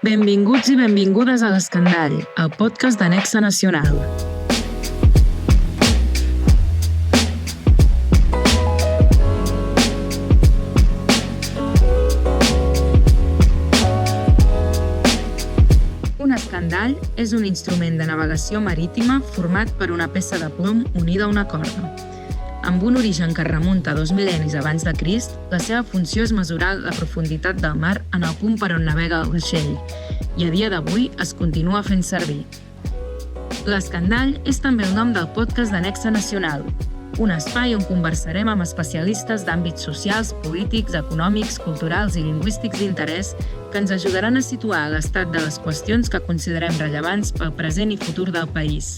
Benvinguts i benvingudes a l'Escandall, el podcast de Nexe Nacional. Un escandall és un instrument de navegació marítima format per una peça de plom unida a una corda. Amb un origen que es remunta a 2 mil·lennis abans de Crist, la seva funció és mesurar la profunditat del mar en el punt per on navega el vaixell, i a dia d'avui es continua fent servir. L'Escandall és també el nom del podcast de Nexe Nacional, un espai on conversarem amb especialistes d'àmbits socials, polítics, econòmics, culturals i lingüístics d'interès que ens ajudaran a situar l'estat de les qüestions que considerem rellevants pel present i futur del país.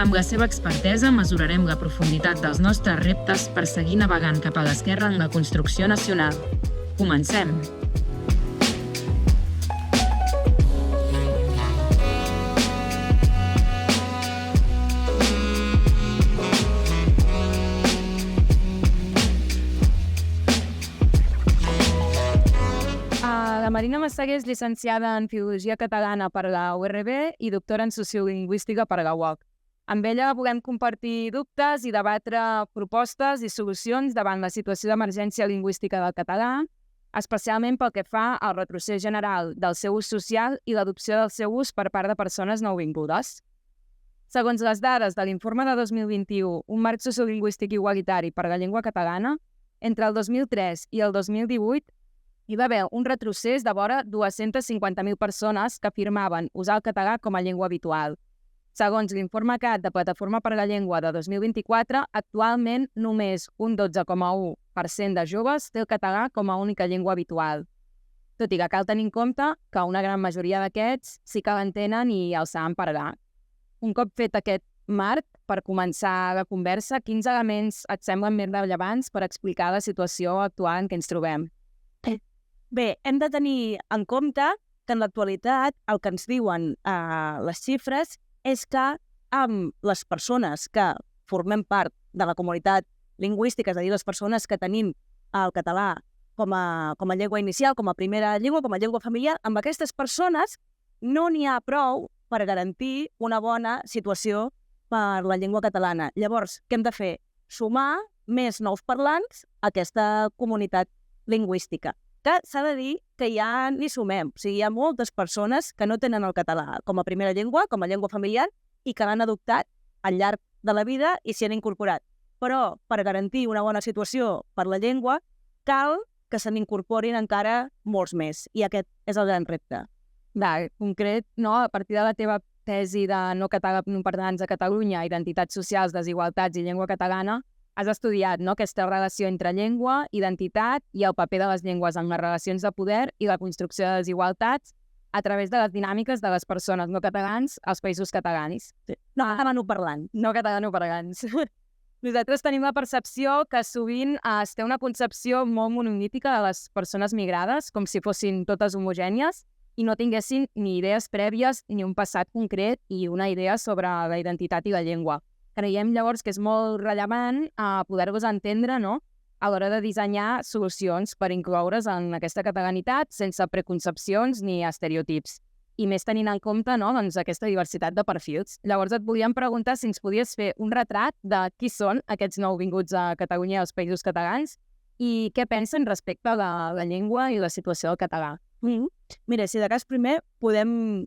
Amb la seva expertesa mesurarem la profunditat dels nostres reptes per seguir navegant cap a l'esquerra en la construcció nacional. Comencem! La Marina Massaguer és llicenciada en Filologia Catalana per la URB i doctora en Sociolingüística per la UOC. Amb ella volem compartir dubtes i debatre propostes i solucions davant la situació d'emergència lingüística del català, especialment pel que fa al retrocés general del seu ús social i l'adopció del seu ús per part de persones nouvingudes. Segons les dades de l'informe de 2021, un marc sociolingüístic igualitari per la llengua catalana, entre el 2003 i el 2018 hi va haver un retrocés de vora 250.000 persones que afirmaven usar el català com a llengua habitual. Segons l'informe CAT de Plataforma per la Llengua de 2024, actualment només un 12,1% de joves té el català com a única llengua habitual. Tot i que cal tenir en compte que una gran majoria d'aquests sí que l'entenen i el saben parlar. Un cop fet aquest marc, per començar la conversa, quins elements et semblen més rellevants per explicar la situació actual en què ens trobem? Bé, hem de tenir en compte que en l'actualitat el que ens diuen les xifres és que amb les persones que formem part de la comunitat lingüística, és a dir, les persones que tenim el català com a llengua inicial, com a primera llengua, com a llengua familiar, amb aquestes persones no n'hi ha prou per garantir una bona situació per la llengua catalana. Llavors, què hem de fer? Sumar més nous parlants a aquesta comunitat lingüística. Que s'ha de dir que ja n'hi sumem. O sigui, hi ha moltes persones que no tenen el català com a primera llengua, com a llengua familiar, i que l'han adoptat al llarg de la vida i s'hi han incorporat. Però, per garantir una bona situació per la llengua, cal que se n'incorporin encara molts més. I aquest és el gran repte. En concret, a partir de la teva tesi de no catalanoparlants a Catalunya, identitats socials, desigualtats i llengua catalana, has estudiat aquesta relació entre llengua, identitat i el paper de les llengües en les relacions de poder i la construcció de desigualtats a través de les dinàmiques de les persones no catalans als països catalans. Sí. No catalanoparlants. No catalanoparlants. Nosaltres tenim la percepció que sovint es té una concepció molt monolítica de les persones migrades, com si fossin totes homogènies, i no tinguessin ni idees prèvies ni un passat concret i una idea sobre la identitat i la llengua. Creiem llavors que és molt rellevant poder-vos entendre a l'hora de dissenyar solucions per incloure's en aquesta catalanitat sense preconcepcions ni estereotips. I més tenint en compte aquesta diversitat de perfils. Llavors et volíem preguntar si ens podies fer un retrat de qui són aquests nouvinguts a Catalunya i als països catalans i què pensen respecte a la llengua i la situació del català. Mira, si de cas primer podem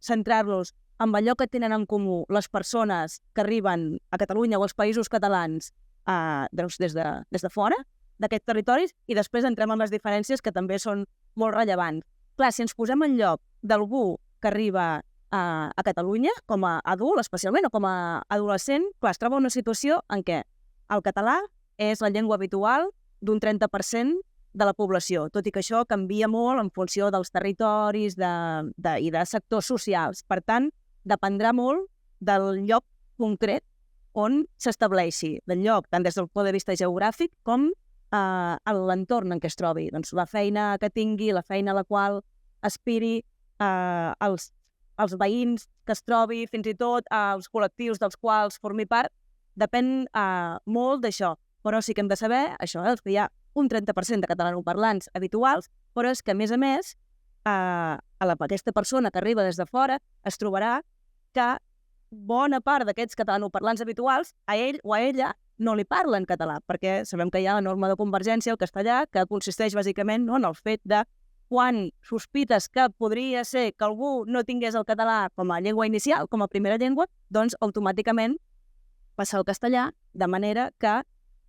centrar-los amb allò que tenen en comú les persones que arriben a Catalunya o als països catalans des de fora d'aquests territoris i després entrem en les diferències que també són molt rellevants. Clar, si ens posem en lloc d'algú que arriba a Catalunya com a adult especialment o com a adolescent, clar, es troba una situació en què el català és la llengua habitual d'un 30% de la població, tot i que això canvia molt en funció dels territoris i de sectors socials. Per tant, dependrà molt del lloc concret on s'estableixi, del lloc, tant des del punt de vista geogràfic com l'entorn en què es trobi. Doncs la feina que tingui, la feina a la qual aspiri, els veïns que es trobi, fins i tot els col·lectius dels quals formi part, depèn molt d'això. Però sí que hem de saber, això, que hi ha un 30% de catalanoparlants habituals, però és que, a més, aquesta persona que arriba des de fora es trobarà que bona part d'aquests catalanoparlants habituals a ell o a ella no li parlen català, perquè sabem que hi ha la norma de convergència al castellà, que consisteix bàsicament en el fet de quan sospites que podria ser que algú no tingués el català com a llengua inicial, com a primera llengua, doncs automàticament passa al castellà, de manera que,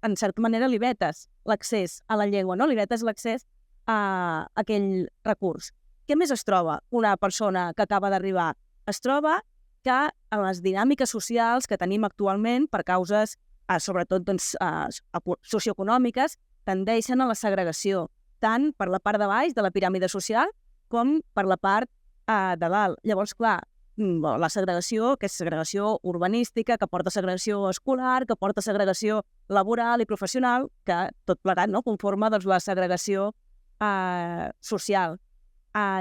en certa manera, li vetes l'accés a la llengua, no? Li vetes l'accés a aquell recurs. Què més es troba una persona que acaba d'arribar? Es troba que en les dinàmiques socials que tenim actualment, per causes sobretot socioeconòmiques, tendeixen a la segregació, tant per la part de baix de la piràmide social com per la part de dalt. Llavors, clar, la segregació, que és segregació urbanística, que porta segregació escolar, que porta segregació laboral i professional, que tot plegat conforma la segregació social.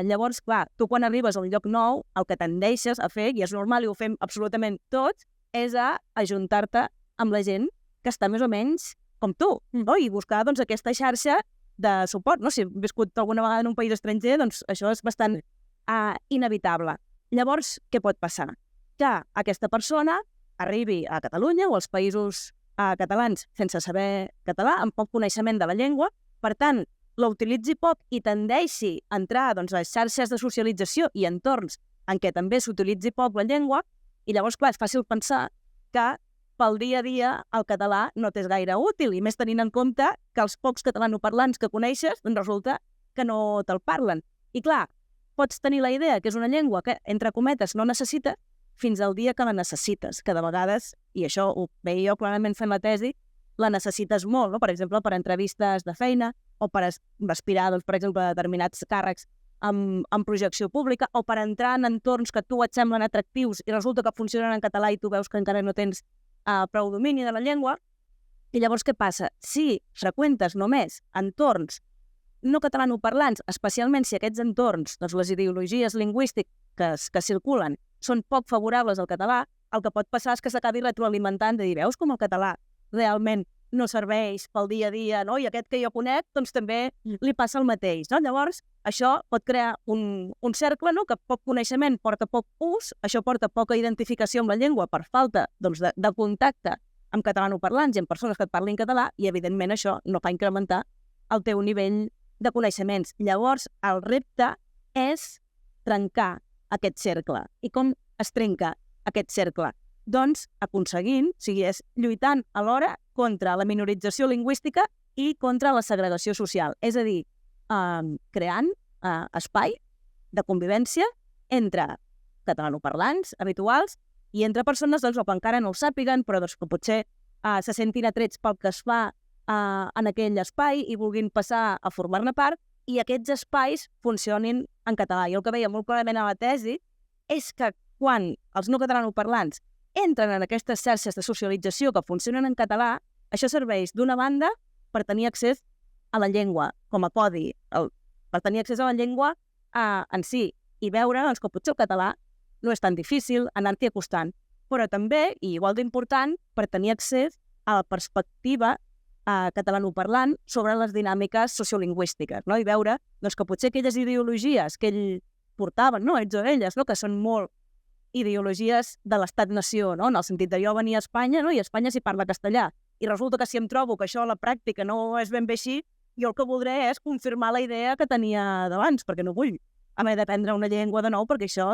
Llavors, clar, tu quan arribes a un lloc nou, el que tendeixes a fer, i és normal i ho fem absolutament tots, és a ajuntar-te amb la gent que està més o menys com tu, no? I buscar aquesta xarxa de suport. Si he viscut alguna vegada en un país estranger, doncs això és bastant inevitable. Llavors, què pot passar? Que aquesta persona arribi a Catalunya o als països catalans sense saber català, amb poc coneixement de la llengua, per tant, la utilitzi poc i tendeixi a entrar a les xarxes de socialització i entorns en què també s'utilitzi poc la llengua, i llavors, clar, és fàcil pensar que pel dia a dia el català no t'és gaire útil, i més tenint en compte que els pocs catalanoparlants que coneixes doncs resulta que no te'l parlen. I clar, pots tenir la idea que és una llengua que, entre cometes, no necessita fins al dia que la necessites, que de vegades, i això ho veia jo clarament fent la tesi, la necessites molt, no? Per exemple, per entrevistes de feina o per aspirar, doncs, per exemple, a determinats càrrecs en projecció pública o per entrar en entorns que a tu et semblen atractius i resulta que funcionen en català i tu veus que encara no tens prou domini de la llengua. I llavors què passa? Si freqüentes només entorns no catalanoparlants, especialment si aquests entorns, doncs les ideologies lingüístiques que circulen són poc favorables al català, el que pot passar és que s'acabi retroalimentant de dir, veus com el català realment no serveix pel dia a dia, no? I aquest que jo conec, doncs també li passa el mateix, no? Llavors, això pot crear un cercle, no? Que poc coneixement porta poc ús, això porta poca identificació amb la llengua per falta de contacte amb catalanoparlants i amb persones que et parlin català, i evidentment això no fa incrementar el teu nivell de coneixements. Llavors, el repte és trencar aquest cercle. I com es trenca aquest cercle? Doncs aconseguint, o sigui, és lluitant alhora contra la minorització lingüística i contra la segregació social. És a dir, creant espai de convivència entre catalanoparlants habituals i entre persones doncs, que encara no ho sàpiguen, però doncs, que potser se sentin atrets pel que es fa en aquell espai i vulguin passar a formar-ne part, i aquests espais funcionin en català. I el que veia molt clarament a la tesi és que quan els no catalanoparlants entren en aquestes xarxes de socialització que funcionen en català, això serveix d'una banda per tenir accés a la llengua com a codi, per tenir accés a la llengua en si, i veure que potser el català no és tan difícil, anar-t'hi acostant, però també, i igual d'important, per tenir accés a la perspectiva catalanoparlant sobre les dinàmiques sociolingüístiques, no? I veure que potser aquelles ideologies que ell portaven, ells o elles, que són molt ideologies de l'estat-nació, no? En el sentit de jo venir a Espanya, i a Espanya s'hi parla castellà, i resulta que si em trobo que això a la pràctica no és ben bé així, jo el que voldré és confirmar la idea que tenia d'abans, perquè no vull haver d'aprendre una llengua de nou, perquè això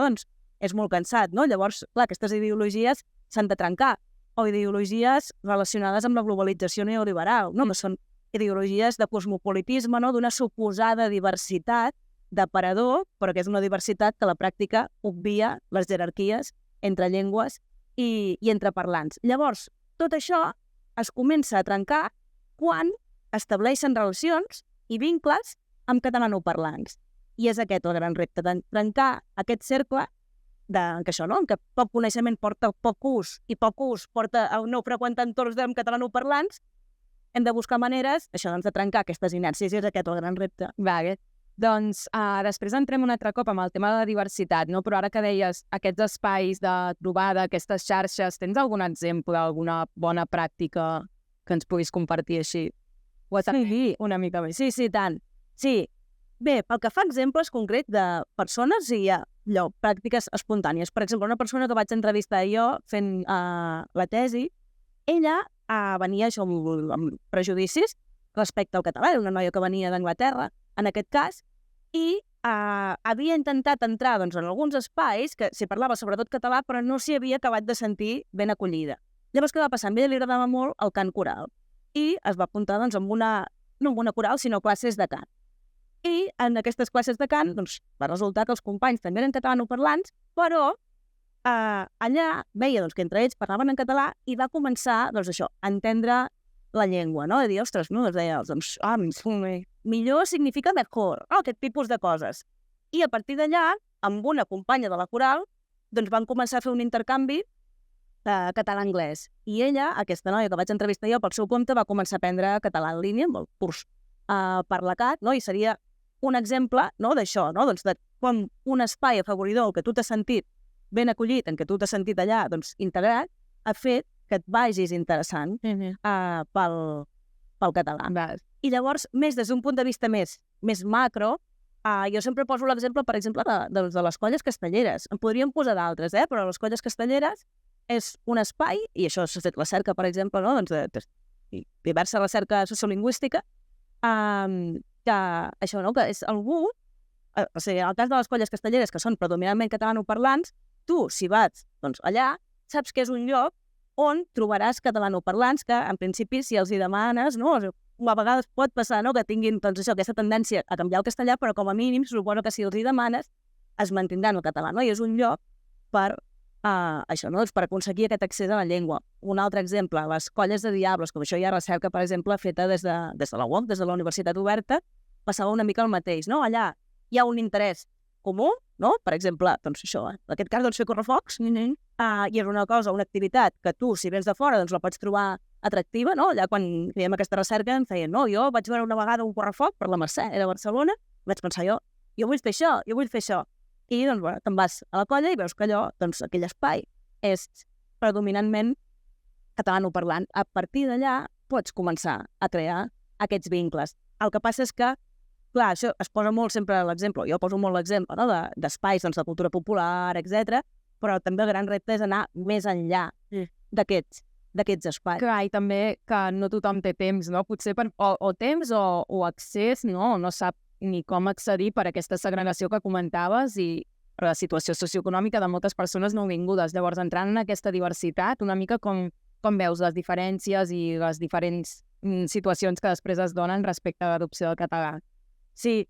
és molt cansat, no? Llavors, clar, aquestes ideologies s'han de trencar, o ideologies relacionades amb la globalització neoliberal, que són ideologies de cosmopolitisme, d'una suposada diversitat d'aparador, però que és una diversitat que a la pràctica obvia les jerarquies entre llengües i entre parlants. Llavors, tot això es comença a trencar quan estableixen relacions i vincles amb catalanoparlants. I és aquest el gran repte, de trencar aquest cercle que això, que poc coneixement porta poc ús i poc ús porta a no freqüentar entorns amb catalanoparlants. Hem de buscar maneres, això, de trencar aquestes inèrcies, i és aquest el gran repte. Vale. Doncs després entrem un altre cop amb el tema de la diversitat, no? Però ara que deies aquests espais de trobada, aquestes xarxes, tens algun exemple, alguna bona pràctica que ens puguis compartir així? Sí, una mica més. Sí, tant. Sí. Bé, pel que fa a exemples concrets de persones i pràctiques espontànies. Per exemple, una persona que vaig entrevistar jo fent la tesi, ella venia això amb prejudicis respecte al català. Era una noia que venia d'Anglaterra, en aquest cas, i havia intentat entrar en alguns espais que s'hi parlava sobretot català, però no s'hi havia acabat de sentir ben acollida. Llavors, què va passar? A ella li agradava molt el cant coral i es va apuntar no amb una coral, sinó classes de cant. I en aquestes classes de cant va resultar que els companys també eren catalanoparlants, però allà veia que entre ells parlaven en català i va començar a entendre la llengua, no? De dir, ostres, no? Deia, millor significa mejor, aquest tipus de coses. I a partir d'allà, amb una companya de la coral, van començar a fer un intercanvi català-anglès. I ella, aquesta noia que vaig entrevistar jo pel seu compte, va començar a aprendre català en línia, amb el curs per l'ACAT, no? I seria un exemple d'això, de com un espai afavoridor que tu t'has sentit ben acollit, en què tu t'has sentit allà integrat, ha fet que et vagis interessant pel català. I llavors, més des d'un punt de vista més macro, jo sempre poso l'exemple, per exemple, de les colles castelleres. En podríem posar d'altres, però les colles castelleres és un espai, i això s'ha fet la cerca, per exemple, de diversa recerca sociolingüística, que això, que és algú, o sigui, en el cas de les colles castelleres, que són predominantment catalanoparlants, tu, si vas allà, saps que és un lloc on trobaràs catalanoparlants que, en principi, si els hi demanes, a vegades pot passar que tinguin aquesta tendència a canviar el castellà, però com a mínim suposo que si els hi demanes es mantindran el català, i és un lloc per això, per aconseguir aquest accés a la llengua. Un altre exemple, les colles de diables, com això hi ha recerca, per exemple, feta des de la UOC, des de la Universitat Oberta, passava una mica el mateix, Allà hi ha un interès comú, per exemple, això, en aquest cas, fer correfocs, i és una cosa, una activitat que tu, si vens de fora, la pots trobar atractiva, Allà quan fèiem aquesta recerca em feien, jo vaig veure una vegada un correfoc per la Mercè, era a Barcelona, vaig pensar jo vull fer això, i te'n vas a la colla i veus que allò, aquell espai és predominantment catalanoparlant. A partir d'allà pots començar a crear aquests vincles. El que passa és que, clar, això es posa molt sempre l'exemple, jo poso molt l'exemple d'espais de cultura popular, etc. Però també el gran repte és anar més enllà d'aquests espais. Clar, i també que no tothom té temps, potser o temps o accés, no sap ni com accedir per aquesta segregació que comentaves i la situació socioeconòmica de moltes persones nouvingudes. Llavors, entrant en aquesta diversitat, una mica com veus les diferències i les diferents situacions que després es donen respecte a l'adopció del català. Sí,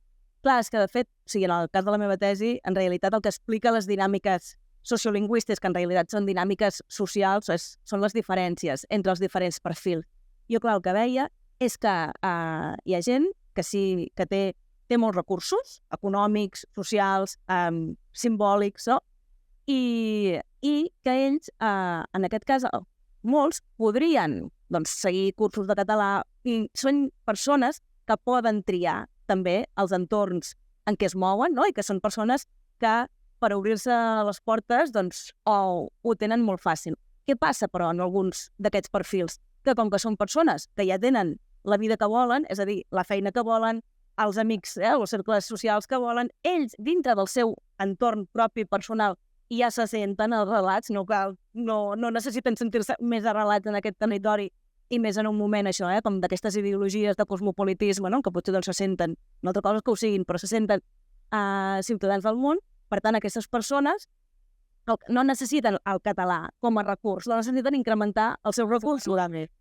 clar, és que de fet, en el cas de la meva tesi, en realitat el que explica les dinàmiques sociolingüístiques, que en realitat són dinàmiques socials, són les diferències entre els diferents perfils. Jo, clar, el que veia és que hi ha gent que té molts recursos econòmics, socials, simbòlics, i que ells, en aquest cas, molts podrien seguir cursos de català i són persones que poden triar també els entorns en què es mouen, i que són persones que per obrir-se les portes ho tenen molt fàcil. Què passa, però, en alguns d'aquests perfils? Que com que són persones que ja tenen la vida que volen, és a dir, la feina que volen, els amics, els cercles socials que volen, ells, dintre del seu entorn propi personal, ja se senten arrelats, no necessiten sentir-se més arrelats en aquest territori i més en un moment això, com d'aquestes ideologies de cosmopolitisme, que potser se senten, no altra cosa que ho siguin, però se senten ciutadans del món. Per tant, aquestes persones no necessiten el català com a recurs, no necessiten incrementar els seus recursos,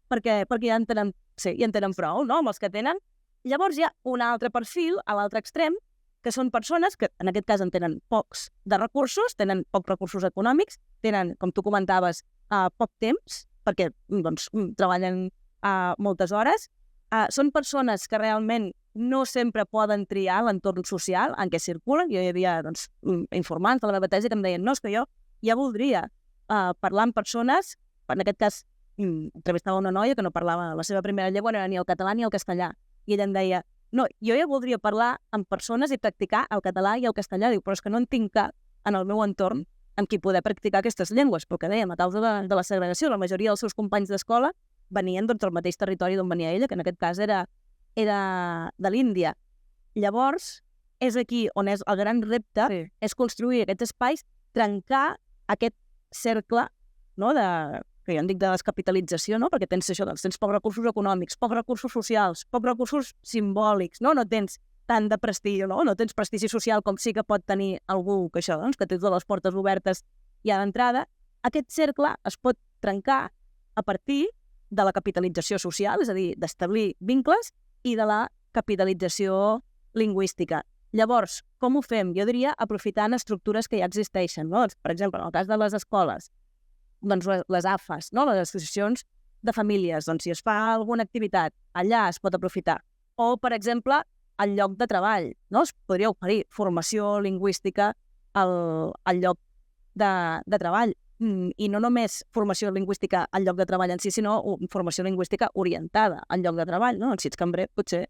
perquè ja en tenen prou, amb els que tenen. Llavors hi ha un altre perfil, a l'altre extrem, que són persones que, en aquest cas, en tenen pocs de recursos, tenen pocs recursos econòmics, tenen, com tu comentaves, poc temps, perquè treballen moltes hores. Són persones que realment no sempre poden triar l'entorn social en què circulen. Jo hi havia informants de la meva tesi que em deien és que jo ja voldria parlar amb persones, en aquest cas entrevistava una noia que no parlava la seva primera llengua, no era ni el català ni el castellà, i ella em deia, no, jo ja voldria parlar amb persones i practicar el català i el castellà, diu, però és que no en tinc cap en el meu entorn amb qui poder practicar aquestes llengües, però que dèiem, a causa de la segregació, la majoria dels seus companys d'escola venien del mateix territori d'on venia ella, que en aquest cas era de l'Índia. Llavors, és aquí on és el gran repte, és construir aquests espais, trencar aquest cercle, no, que jo en dic de descapitalització, no? Perquè tens això, doncs tens pocs recursos econòmics, pocs recursos socials, pocs recursos simbòlics, no tens tant de prestigi, no tens prestigi social com sí que pot tenir algú que això, doncs, que té totes les portes obertes ja d'entrada. Aquest cercle es pot trencar a partir de la capitalització social, és a dir, d'establir vincles, i de la capitalització lingüística. Llavors, com ho fem? Jo diria aprofitant estructures que ja existeixen, no? Per exemple, en el cas de les escoles, doncs les AFAs, no? Les associacions de famílies, doncs si es fa alguna activitat, allà es pot aprofitar. O, per exemple, al lloc de treball, no? Es podria oferir formació lingüística al lloc de treball. I no només formació lingüística al lloc de treball en si, sinó formació lingüística orientada al lloc de treball, no? Si ets cambrer, potser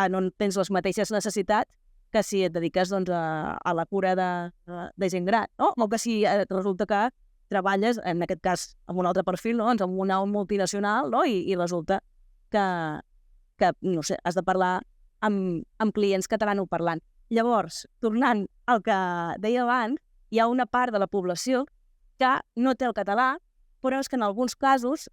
no tens les mateixes necessitats que si et dediques doncs, a la cura de gent gran, no? O que si resulta que treballes, en aquest cas, amb un altre perfil, no? Amb una multinacional, no? I resulta que no sé, has de parlar amb clients catalanoparlants. Llavors, tornant al que deia abans, hi ha una part de la població que no té el català, però és que en alguns casos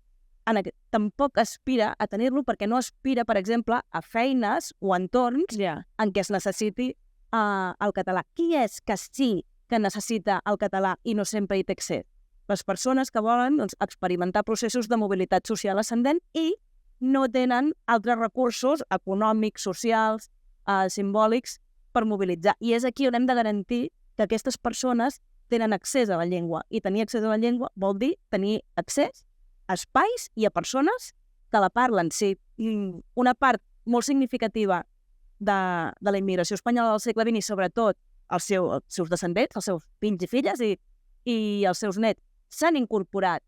tampoc aspira a tenir-lo perquè no aspira, per exemple, a feines o entorns en què es necessiti el català. Qui és que sí que necessita el català i no sempre hi té accés? Les persones que volen experimentar processos de mobilitat social ascendent i no tenen altres recursos econòmics, socials, simbòlics per mobilitzar. I és aquí on hem de garantir que aquestes persones tenen accés a la llengua. I tenir accés a la llengua vol dir tenir accés a espais i a persones que la parlen. Sí, una part molt significativa de la immigració espanyola del segle XX i sobretot els seus descendents, els seus fills i filles i els seus nets s'han incorporat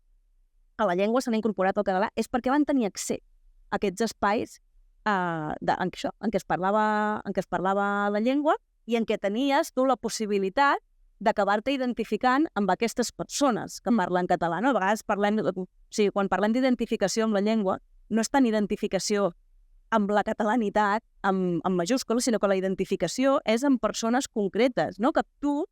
a la llengua, s'han incorporat al català, és perquè van tenir accés a aquests espais en què es parlava la llengua i en què tenies tu la possibilitat d'acabar-te identificant amb aquestes persones que parlen català. No? A vegades quan parlem d'identificació amb la llengua, no és tant identificació amb la catalanitat, amb majúscules, sinó que la identificació és amb persones concretes, no? Que tu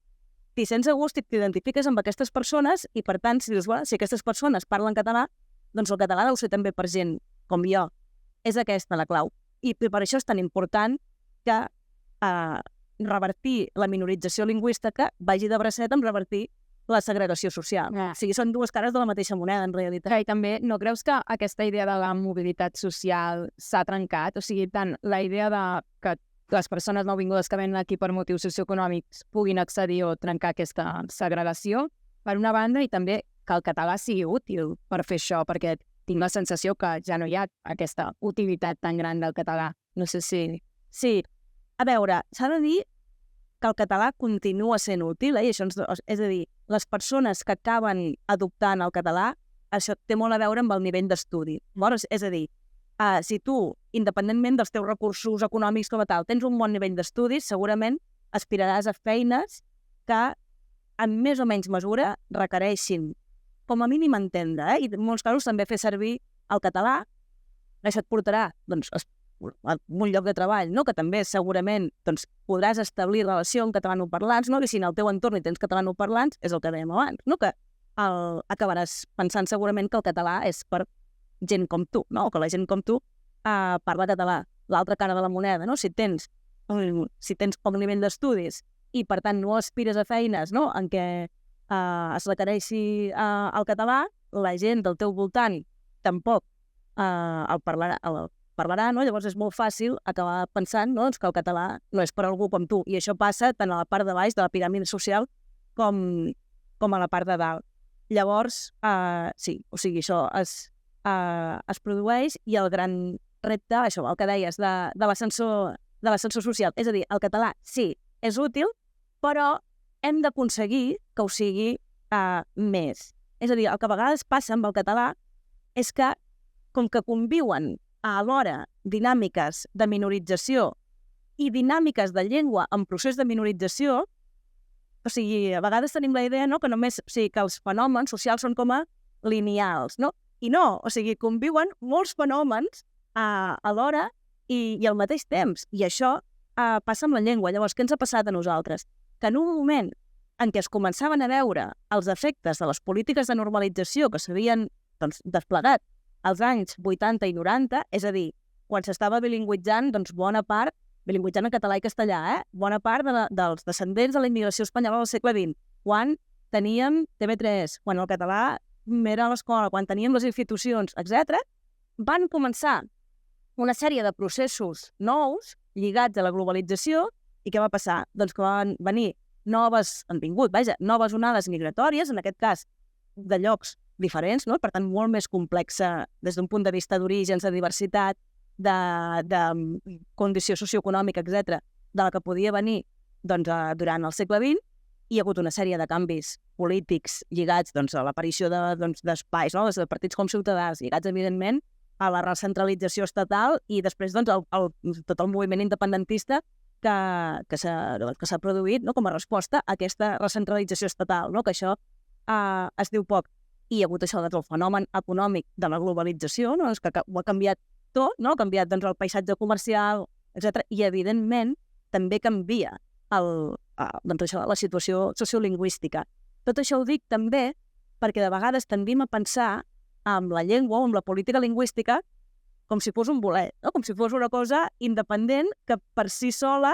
t'hi sents a gust i t'identifiques amb aquestes persones i, per tant, si dius, si aquestes persones parlen català, doncs el català deu ser també per gent com jo. És aquesta la clau. I per això és tan important que revertir la minorització lingüística vagi de bracet amb revertir la segregació social. O sigui, són dues cares de la mateixa moneda, en realitat. I també, no creus que aquesta idea de la mobilitat social s'ha trencat? O sigui, tant la idea de que les persones nouvingudes que venen aquí per motius socioeconòmics puguin accedir o trencar aquesta segregació, per una banda, i també que el català sigui útil per fer això, perquè tinc la sensació que ja no hi ha aquesta utilitat tan gran del català. No sé si... Sí. A veure, s'ha de dir que el català continua sent útil, i això és a dir, les persones que acaben adoptant el català, això té molt a veure amb el nivell d'estudi. És a dir, si tu, independentment dels teus recursos econòmics com a tal, tens un bon nivell d'estudis, segurament aspiraràs a feines que en més o menys mesura requereixin, com a mínim entendre, i en molts casos també fer servir el català. Això et portarà doncs, a un lloc de treball, no? Que també segurament doncs, podràs establir relació amb catalanoparlants, no? I si en el teu entorn hi tens catalanoparlants, és el que dèiem abans, no? Que acabaràs pensant segurament que el català és per gent com tu, no? O que la gent com tu parla català. L'altra cara de la moneda, no? Si tens poc nivell d'estudis i, per tant, no aspires a feines, no? En què es requereixi el català, la gent del teu voltant tampoc el parlarà, no? Llavors és molt fàcil acabar pensant, no? Que el català no és per algú com tu. I això passa tant a la part de baix de la piràmide social com a la part de dalt. Llavors, sí, o sigui, això es produeix i el gran repte, això, el que deies, de l'ascensor social. És a dir, el català sí, és útil, però hem d'aconseguir que ho sigui més. És a dir, el que a vegades passa amb el català és que, com que conviuen alhora dinàmiques de minorització i dinàmiques de llengua en procés de minorització, o sigui, a vegades tenim la idea, no?, que només, o sigui, que els fenòmens socials són com a lineals, no? I no, o sigui, conviuen molts fenòmens alhora i al mateix temps. I això passa amb la llengua. Llavors, què ens ha passat a nosaltres? Que en un moment en què es començaven a veure els efectes de les polítiques de normalització que s'havien desplegat als anys 80 i 90, és a dir, quan s'estava bilingüitzant, bona part, bilingüitzant en català i castellà, bona part dels descendents de la immigració espanyola del segle XX, quan teníem TV3, quan el català era a l'escola, quan teníem les institucions, etc., van començar una sèrie de processos nous lligats a la globalització. I què va passar? Doncs que van venir noves onades migratòries, en aquest cas de llocs diferents, no? Per tant, molt més complexa des d'un punt de vista d'orígens, de diversitat, de condició socioeconòmica, etc., de la que podia venir durant el segle XX. Hi ha hagut una sèrie de canvis polítics lligats a l'aparició d'espais, no? De partits com Ciutadans, lligats, evidentment, a la recentralització estatal i després tot el moviment independentista que s'ha produït, no? Com a resposta a aquesta recentralització estatal, no? Que això es diu poc. I hi ha hagut això el fenomen econòmic de la globalització, no? Que ho ha canviat tot, no? Ha canviat el paisatge comercial, etc. I, evidentment, també canvia la situació sociolingüística. Tot això ho dic també perquè de vegades tendim a pensar amb la llengua o amb la política lingüística com si fos un bolet, no? Com si fos una cosa independent que per si sola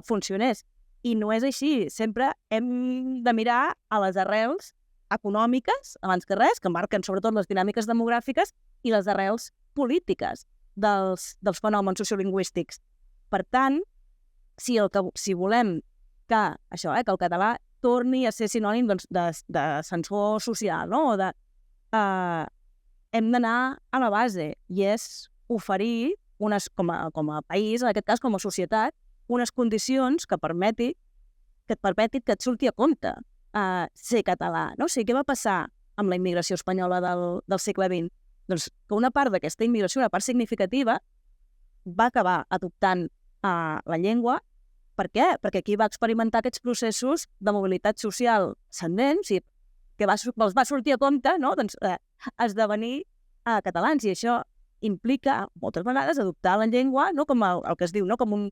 funcionés. I no és així. Sempre hem de mirar a les arrels econòmiques, abans que res, que marquen sobretot les dinàmiques demogràfiques, i les arrels polítiques dels fenòmens sociolingüístics. Per tant, si volem que el català torni a ser sinònim de sensor social, no? Hem d'anar a la base, i és oferir, com a país, en aquest cas com a societat, unes condicions que permetin que et surti a compte ser català. No? O sigui, què va passar amb la immigració espanyola del segle XX? Doncs que una part d'aquesta immigració, una part significativa, va acabar adoptant la llengua. Per què? Perquè aquí va experimentar aquests processos de mobilitat social ascendents i que els va sortir a compte, no? Esdevenir catalans. I això implica, moltes vegades, adoptar la llengua, no? Com el que es diu, no? Com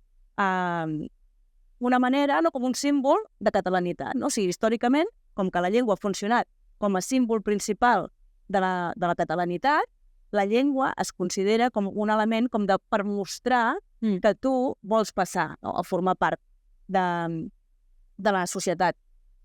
una manera, no? Com un símbol de catalanitat. No? O sigui, històricament, com que la llengua ha funcionat com a símbol principal de la catalanitat, la llengua es considera com un element per mostrar que tu vols passar, no? A formar part de la societat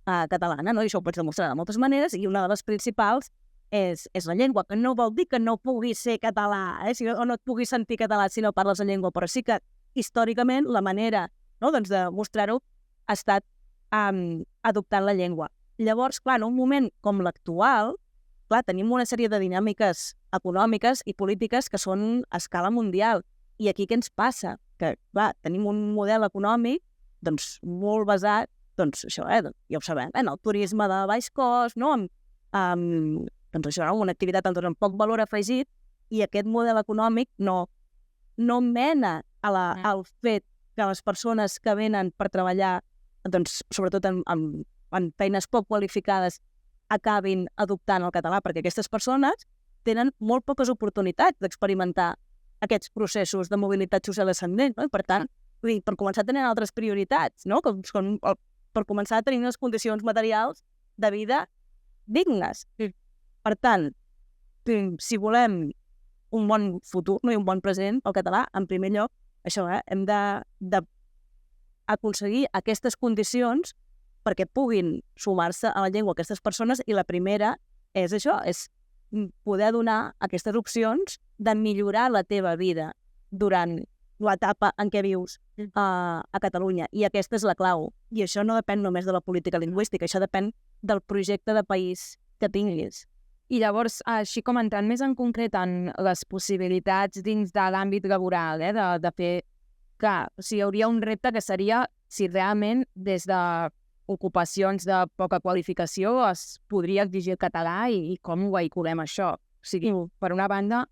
catalana, no? I això ho pots demostrar de moltes maneres, i una de les principals és la llengua, que no vol dir que no puguis ser català, o no et puguis sentir català si no parles la llengua, però sí que històricament la manera, no? De mostrar-ho ha estat adoptant la llengua. Llavors, clar, en un moment com l'actual, tenim una sèrie de dinàmiques econòmiques i polítiques que són a escala mundial. I aquí què ens passa? Que, clar, tenim un model econòmic molt basat, això, ja ho sabem, en el turisme de baix cost, no? Amb una activitat amb poc valor afegit, i aquest model econòmic no mena al fet que les persones que venen per treballar, sobretot en feines poc qualificades, acabin adoptant el català, perquè aquestes persones tenen molt poques oportunitats d'experimentar aquests processos de mobilitat social ascendent, no? I per tant, per començar a tenir altres prioritats, no? Per començar a tenir unes condicions materials de vida dignes. Per tant, si volem un bon futur, no? I un bon present pel català, en primer lloc, això, hem d'aconseguir aquestes condicions perquè puguin sumar-se a la llengua aquestes persones, i la primera és això, és poder donar aquestes opcions de millorar la teva vida durant l'etapa en què vius a Catalunya. I aquesta és la clau. I això no depèn només de la política lingüística, això depèn del projecte de país que tinguis. I llavors, així com entrant més en concret en les possibilitats dins de l'àmbit laboral, de fer que hi hauria un repte que seria si realment des d'ocupacions de poca qualificació es podria exigir el català i com ho vehiculem això. O sigui, per una banda,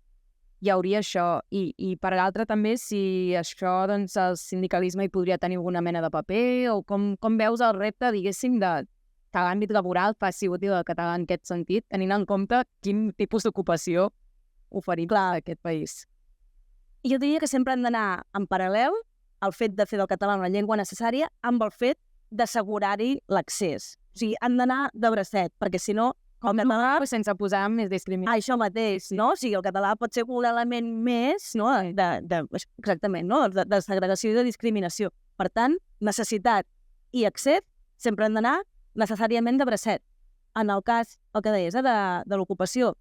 hi hauria això, i per l'altra també si això, el sindicalisme hi podria tenir alguna mena de paper, o com veus el repte, diguéssim, que l'àmbit laboral faci útil el català en aquest sentit, tenint en compte quin tipus d'ocupació oferim a aquest país. Jo diria que sempre han d'anar en paral·lel el fet de fer del català una llengua necessària amb el fet d'assegurar-hi l'accés. O sigui, han d'anar de bracet, perquè si no, el català... Sense posar més discriminació. Això mateix, no? O sigui, el català pot ser un element més, no? Exactament, no? De segregació i de discriminació. Per tant, necessitat i accés sempre han d'anar necessàriament de bracet. En el cas, el que deies, de l'ocupació,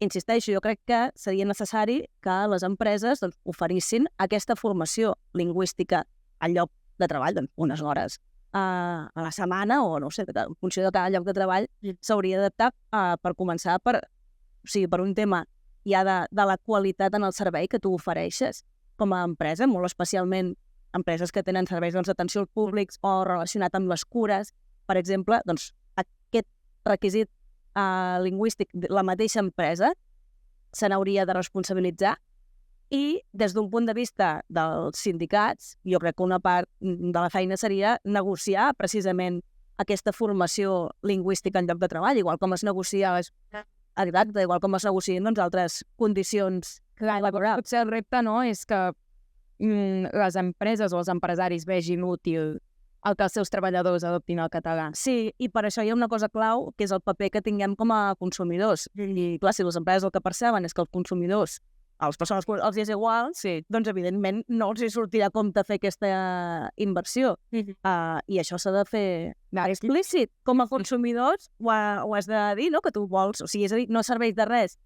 insisteixo, jo crec que seria necessari que les empreses oferissin aquesta formació lingüística al lloc de treball, unes hores a la setmana, o no sé, en funció de cada lloc de treball, s'hauria d'adaptar per començar per un tema ja de la qualitat en el servei que tu ofereixes com a empresa, molt especialment empreses que tenen serveis d'atenció als públics o relacionat amb les cures, per exemple, doncs aquest requisit lingüístic de la mateixa empresa se n'hauria de responsabilitzar. I des d'un punt de vista dels sindicats, jo crec que una part de la feina seria negociar precisament aquesta formació lingüística en lloc de treball, igual com es negocia igual com es negocien altres condicions laborals. Potser el repte és que les empreses o els empresaris vegin útil el que els seus treballadors adoptin el català. Sí, i per això hi ha una cosa clau, que és el paper que tinguem com a consumidors. I clar, si les empreses el que perceben és que els consumidors, a les persones els és igual, doncs evidentment no els hi sortirà a compte fer aquesta inversió. I això s'ha de fer explícit. Com a consumidors ho has de dir, no? Que tu vols, o sigui, és a dir, no serveix de res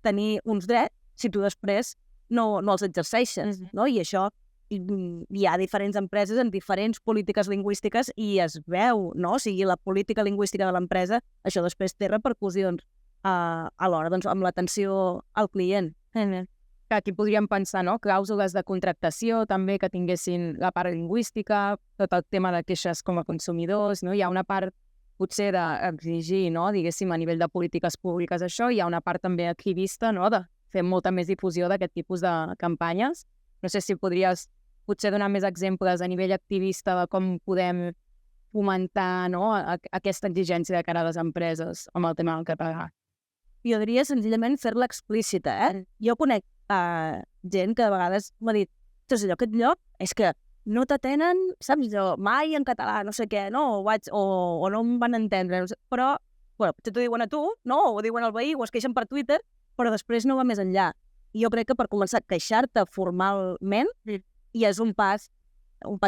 tenir uns drets si tu després no els exerceixes, no? I això hi ha diferents empreses amb diferents polítiques lingüístiques i es veu, no? O sigui, la política lingüística de l'empresa, això després té repercussions alhora amb l'atenció al client. Que aquí podríem pensar, clàusules de contractació també que tinguessin la part lingüística, tot el tema de queixes com a consumidors, no? Hi ha una part potser d'exigir, diguéssim, a nivell de polítiques públiques això, hi ha una part també activista, de fer molta més difusió d'aquest tipus de campanyes. No sé si podries potser donar més exemples a nivell activista de com podem fomentar aquesta exigència de cara a les empreses amb el tema del català. Jo diria senzillament fer-la explícita, Jo conec gent que de vegades m'ha dit aquest lloc és que no t'atenen, saps, mai en català, no sé què, no? O no em van entendre, però potser t'ho diuen a tu, no? O ho diuen al veí, o es queixen per Twitter, però després no va més enllà. I jo crec que per començar a queixar-te formalment ja és un pas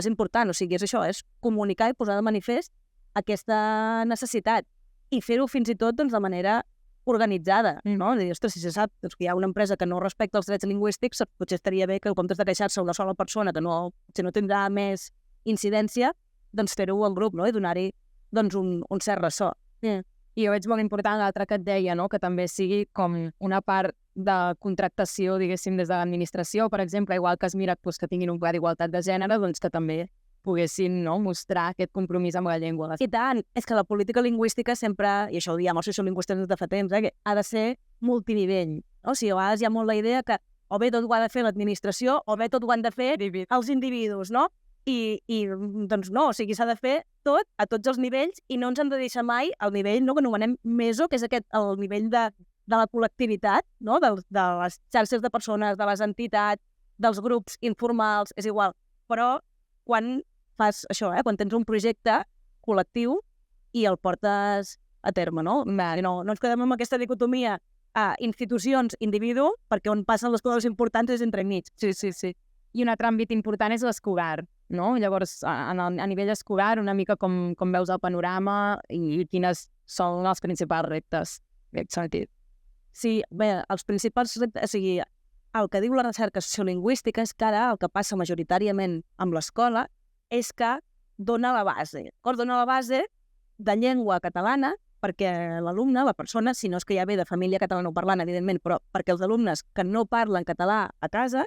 important, o sigui, és això, és comunicar i posar de manifest aquesta necessitat i fer-ho fins i tot de manera organitzada, no? Dir, ostres, si se sap que hi ha una empresa que no respecta els drets lingüístics, potser estaria bé que en comptes de queixar-se una sola persona que potser no tindrà més incidència, doncs fer-ho en grup, no? I donar-hi un cert ressò. I jo veig molt important l'altre que et deia, que també sigui com una part de contractació, diguéssim, des de l'administració, per exemple, igual que es mira que tinguin un pla d'igualtat de gènere, doncs que també poguessin mostrar aquest compromís amb la llengua. I tant, és que la política lingüística sempre, i això ho diem els sociolingüistes des de fa temps, que ha de ser multinivell. O sigui, a vegades hi ha molt la idea que o bé tot ho ha de fer l'administració o bé tot ho han de fer els individus, no? I doncs no, o sigui, s'ha de fer tot a tots els nivells i no ens hem de deixar mai el nivell que anomenem meso, que és el nivell de la col·lectivitat, no? De les xarxes de persones, de les entitats, dels grups informals, és igual. Però quan fas això, quan tens un projecte col·lectiu i el portes a terme, no? No ens quedem amb aquesta dicotomia institucions, individu, perquè on passen les coses importants és entremig. Sí. I un altre àmbit important és l'escolar, no? Llavors, a nivell escolar, una mica com veus el panorama i quines són els principals reptes en aquest sentit. Sí, bé, els principals reptes, o sigui, el que diu la recerca sociolingüística és que ara el que passa majoritàriament amb l'escola és que dona la base. Dona la base de llengua catalana perquè l'alumne, la persona, si no és que ja ve de família catalanoparlant, evidentment, però perquè els alumnes que no parlen català a casa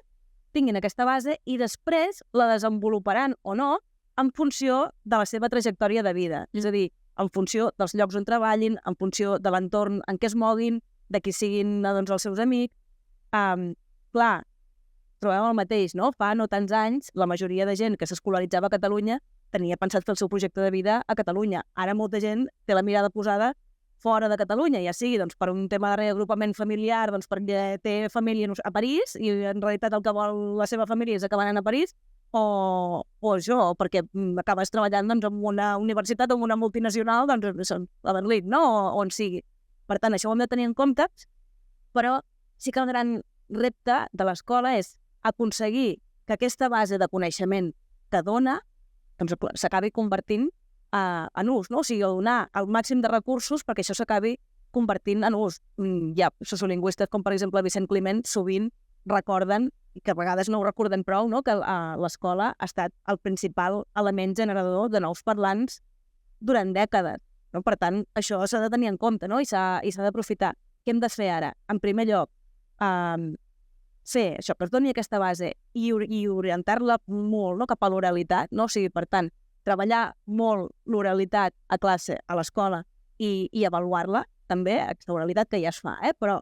tinguin aquesta base i després la desenvoluparan o no en funció de la seva trajectòria de vida. És a dir, en funció dels llocs on treballin, en funció de l'entorn en què es moguin, de qui siguin els seus amics. Clar, trobem el mateix, no? Fa no tants anys, la majoria de gent que s'escolaritzava a Catalunya tenia pensat fer el seu projecte de vida a Catalunya. Ara molta gent té la mirada posada fora de Catalunya, ja sigui per un tema de reagrupament familiar, perquè té família a París i en realitat el que vol la seva família és acabar anant a París, o jo, perquè acabes treballant doncs, en una universitat o en una multinacional, doncs a Berlín, no? O on sigui. Per tant, això ho hem de tenir en compte, però sí que el gran repte de l'escola és aconseguir que aquesta base de coneixement que dona doncs, s'acabi convertint en ús, no? O sigui, donar el màxim de recursos perquè això s'acabi convertint en ús. Hi ha sociolingüistes com, per exemple, Vicent Climent, sovint recorden, i que a vegades no ho recorden prou, no? Que l'escola ha estat el principal element generador de nous parlants durant dècades. No? Per tant, això s'ha de tenir en compte, no? I s'ha d'aprofitar. Què hem de fer ara? En primer lloc, fer això, que es doni aquesta base i orientar-la molt, no? Cap a l'oralitat, no? O sigui, per tant, treballar molt l'oralitat a classe, a l'escola, i avaluar-la, també, aquesta oralitat que ja es fa, però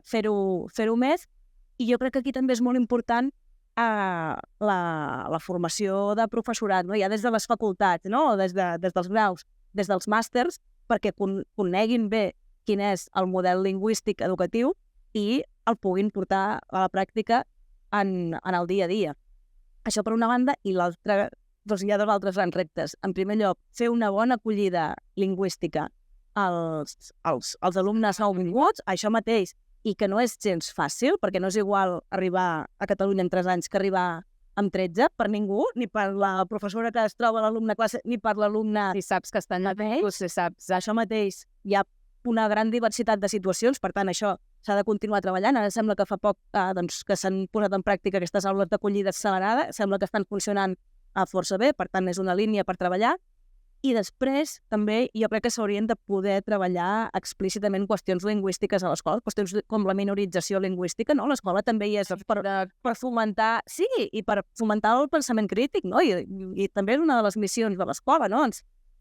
fer-ho més. I jo crec que aquí també és molt important la formació de professorat, no? Ja des de les facultats, no? Des dels graus, des dels màsters, perquè coneguin bé quin és el model lingüístic educatiu i el puguin portar a la pràctica en el dia a dia. Això per una banda, i l'altra, doncs hi ha dos altres grans reptes. En primer lloc, fer una bona acollida lingüística als alumnes nouvinguts, això mateix, i que no és gens fàcil, perquè no és igual arribar a Catalunya en 3 anys que arribar amb 13, per ningú, ni per la professora que es troba a l'alumne a classe, ni per l'alumne... Si saps que estan mateix, si saps... Això mateix, hi ha una gran diversitat de situacions, per tant, això s'ha de continuar treballant. Ara sembla que fa poc que s'han posat en pràctica aquestes aules d'acollida accelerada, sembla que estan funcionant força bé, per tant, és una línia per treballar. I després, també, jo crec que s'haurien de poder treballar explícitament qüestions lingüístiques a l'escola, qüestions com la minorització lingüística, no? L'escola també hi és per fomentar... Sí, i per fomentar el pensament crític, no? I també és una de les missions de l'escola, no?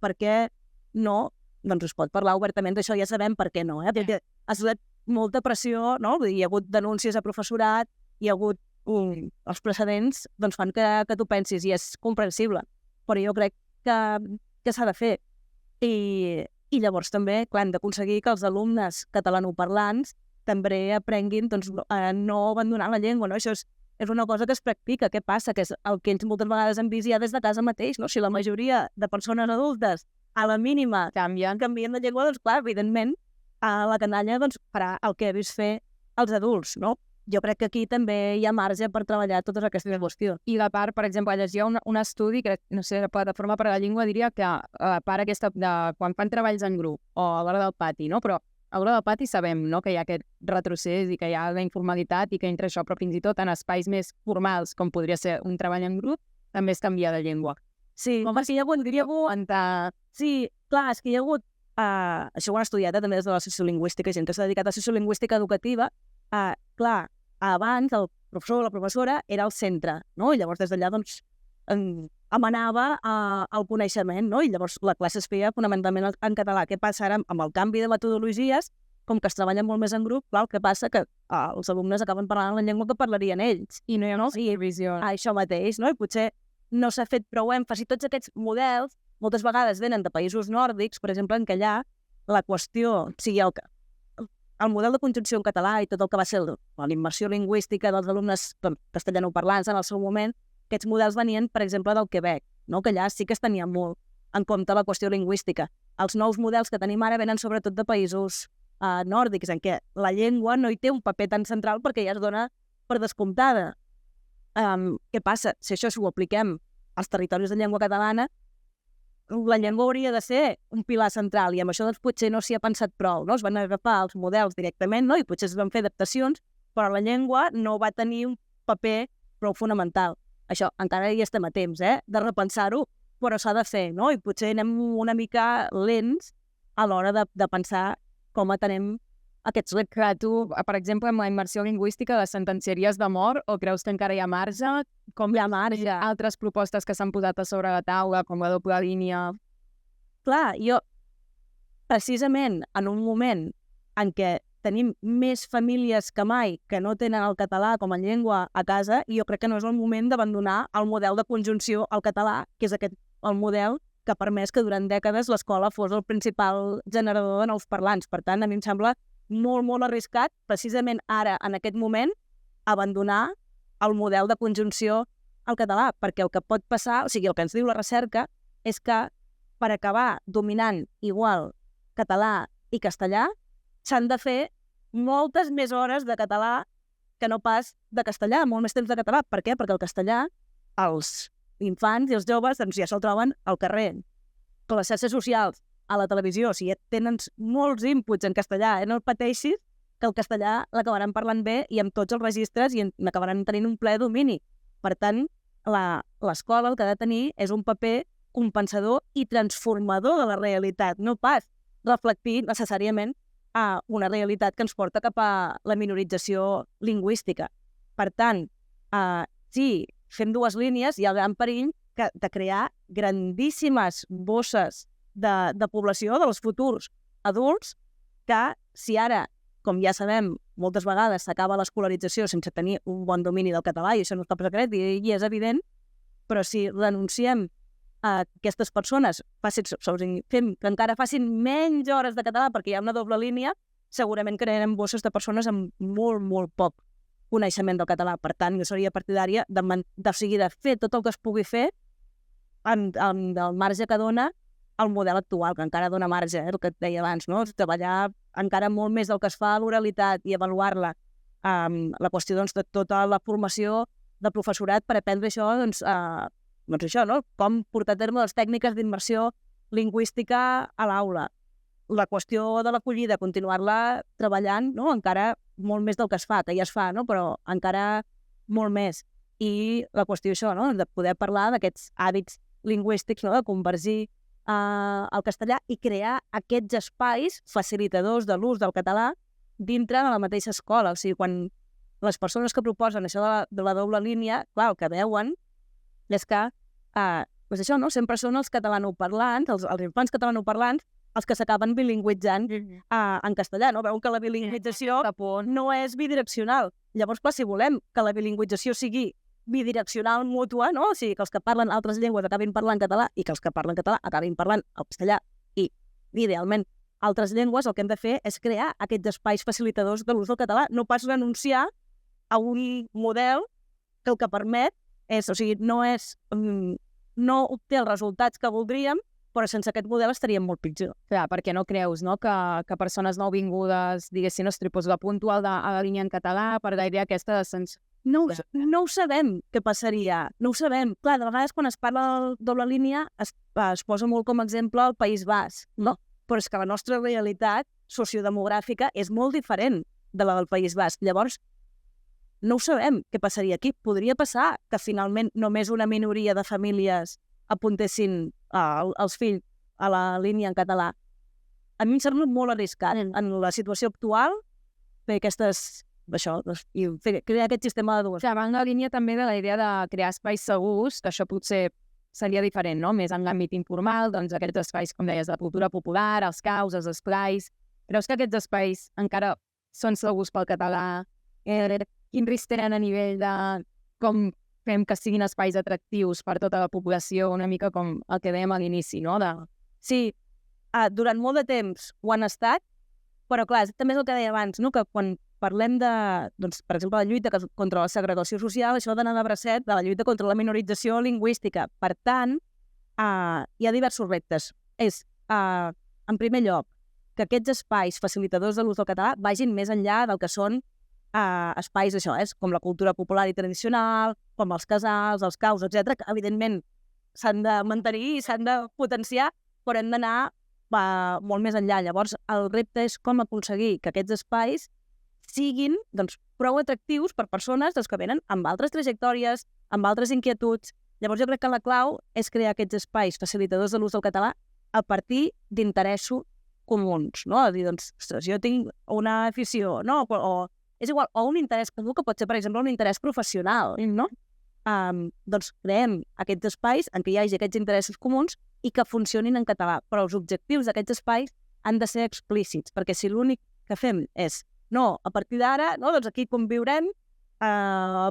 Per què no? Doncs es pot parlar obertament d'això, ja sabem per què no, perquè ha estat molta pressió, no? Hi ha hagut denúncies a professorat, hi ha hagut els precedents, doncs fan que tu pensis, i és comprensible. Però jo crec que s'ha de fer. I llavors també, clar, hem d'aconseguir que els alumnes catalanoparlants també aprenguin a no abandonar la llengua, no? Això és una cosa que es practica. Què passa? Que és el que ells moltes vegades han vist ja des de casa mateix, no? Si la majoria de persones adultes a la mínima canvien de llengua, doncs clar, evidentment, la canalla farà el que he vist fer els adults, no? Jo crec que aquí també hi ha marge per treballar totes aquestes qüestions. I la part, per exemple, llegia un estudi, crec, no sé, la Plataforma per la Llengua diria que la part aquesta de quan fan treballs en grup o a l'hora del pati, no? Però a l'hora del pati sabem, no?, que hi ha aquest retrocés i que hi ha la informalitat i que entre això, però fins i tot en espais més formals, com podria ser un treball en grup, també es canvia de llengua. Sí, perquè hi ha hagut... Sí, clar, és que hi ha hagut... això ho han estudiat també des de la sociolingüística, gent que s'ha dedicat a sociolingüística educativa. Clar, abans el professor o la professora era al centre, no? I llavors des d'allà emanava el coneixement, no? I llavors la classe es feia fonamentalment en català. Què passa ara amb el canvi de metodologies? Com que es treballa molt més en grup, clar, el que passa que els alumnes acaben parlant la llengua que parlarien ells. I no hi ha una supervisió. Això mateix, no? I potser no s'ha fet prou èmfasi. Tots aquests models moltes vegades venen de països nòrdics, per exemple, en què allà la qüestió, o sigui, el model de conjunció en català i tot el que va ser la immersió lingüística dels alumnes castellanoparlants en el seu moment, aquests models venien, per exemple, del Quebec, no? Que allà sí que es tenia molt en compte la qüestió lingüística. Els nous models que tenim ara venen sobretot de països nòrdics, en què la llengua no hi té un paper tan central perquè ja es dona per descomptada. Què passa? Si això ho apliquem als territoris de llengua catalana, la llengua hauria de ser un pilar central i amb això potser no s'hi ha pensat prou, no? Es van agafar els models directament, no? I potser es van fer adaptacions, però la llengua no va tenir un paper prou fonamental. Això encara hi estem a temps, de repensar-ho, però s'ha de fer, no? I potser anem una mica lents a l'hora de pensar com atenem aquests reptes. Tu, per exemple, amb la immersió lingüística, les sentenciaries de mort o creus que encara hi ha marge? Com hi ha marge? Altres propostes que s'han posat a sobre la taula, com la doble línia? Clar, jo, precisament en un moment en què tenim més famílies que mai que no tenen el català com a llengua a casa, jo crec que no és el moment d'abandonar el model de conjunció al català, que és el model que ha permès que durant dècades l'escola fos el principal generador de nous parlants. Per tant, a mi em sembla molt, molt arriscat, precisament ara, en aquest moment, abandonar el model de conjunció el català, perquè el que pot passar, o sigui, el que ens diu la recerca és que per acabar dominant igual català i castellà s'han de fer moltes més hores de català que no pas de castellà, molt més temps de català. Per què? Perquè el castellà, els infants i els joves doncs ja se'l troben al carrer, a les xarxes socials, a la televisió. O sigui, tenen molts inputs en castellà. No pateixis que el castellà l'acabaran parlant bé i amb tots els registres i n'acabaran tenint un ple domini. Per tant, l'escola el que ha de tenir és un paper compensador i transformador de la realitat, no pas reflectir necessàriament a una realitat que ens porta cap a la minorització lingüística. Per tant, si fem dues línies, hi ha el gran perill de crear grandíssimes bosses de població dels futurs adults que, si ara, com ja sabem, moltes vegades s'acaba l'escolarització sense tenir un bon domini del català, i això no està secret i és evident, però si renunciem a aquestes persones, fem que encara facin menys hores de català perquè hi ha una doble línia, segurament crearem bosses de persones amb molt, molt poc coneixement del català. Per tant, jo seria partidària de fer tot el que es pugui fer amb el marge que dona el model actual, que encara dona marge, el que et deia abans, no? Treballar encara molt més del que es fa a l'oralitat i avaluar-la. La qüestió de tota la formació del professorat per aprendre això, això, no? Com portar a terme les tècniques d'immersió lingüística a l'aula. La qüestió de l'acollida, continuar-la treballant, no? Encara molt més del que es fa, que ja es fa, no? Però encara molt més. I la qüestió això, no? De poder parlar d'aquests hàbits lingüístics, no? De convergir al castellà i crear aquests espais facilitadors de l'ús del català dintre de la mateixa escola. O sigui, quan les persones que proposen això de la doble línia, clar, el que veuen és que això, no? Sempre són els catalanoparlants, els infants catalanoparlants, els que s'acaben bilingüitzant en castellà, no? Veuen que la bilingüització no és bidireccional. Llavors, clar, si volem que la bilingüització sigui bidireccional mútua, no? O sigui, que els que parlen altres llengües acabin parlant català i que els que parlen català acabin parlant el castellà i, idealment, altres llengües, el que hem de fer és crear aquests espais facilitadors de l'ús del català, no pas renunciar a un model que el que permet és, o sigui, no obté els resultats que voldríem, però sense aquest model estaríem molt pitjor. Clar, perquè no creus, no?, que persones nouvingudes, diguessin, ostres, doncs l'apunto a la línia en català per la idea aquesta de No ho sabem què passaria, no ho sabem. Clar, de vegades quan es parla de doble línia es posa molt com a exemple el País Basc, no? Però és que la nostra realitat sociodemogràfica és molt diferent de la del País Basc. Llavors, no ho sabem què passaria aquí. Podria passar que finalment només una minoria de famílies apuntessin els fills a la línia en català. A mi em sembla molt arriscat en la situació actual fer i crear aquest sistema de dues. Va en la línia també de la idea de crear espais segurs, que això potser seria diferent, no? Més en l'àmbit informal, doncs aquests espais, com deies, de cultura popular, els caus, els esplais. Creus que aquests espais encara són segurs pel català? Quin risc tenen a nivell de com fem que siguin espais atractius per tota la població, una mica com el que dèiem a l'inici, no? Sí, durant molt de temps ho han estat, però clar, també és el que deia abans, no? Que quan parlem de, doncs, per exemple, la lluita contra la segregació social, això ha d'anar de bracet de la lluita contra la minorització lingüística. Per tant, hi ha diversos reptes. En primer lloc, que aquests espais facilitadors de l'ús del català vagin més enllà del que són espais, com la cultura popular i tradicional, com els casals, els caus, etc., que evidentment s'han de mantenir i s'han de potenciar, però hem d'anar molt més enllà. Llavors, el repte és com aconseguir que aquests espais siguin prou atractius per persones que venen amb altres trajectòries, amb altres inquietuds. Llavors jo crec que la clau és crear aquests espais facilitadors de l'ús del català a partir d'interessos comuns, no? A dir, jo tinc una afició, no? O és igual, o un interès comú que pot ser, per exemple, un interès professional, no? Doncs creem aquests espais en què hi hagi aquests interessos comuns i que funcionin en català. Però els objectius d'aquests espais han de ser explícits, perquè si l'únic que fem és no, a partir d'ara, doncs aquí conviurem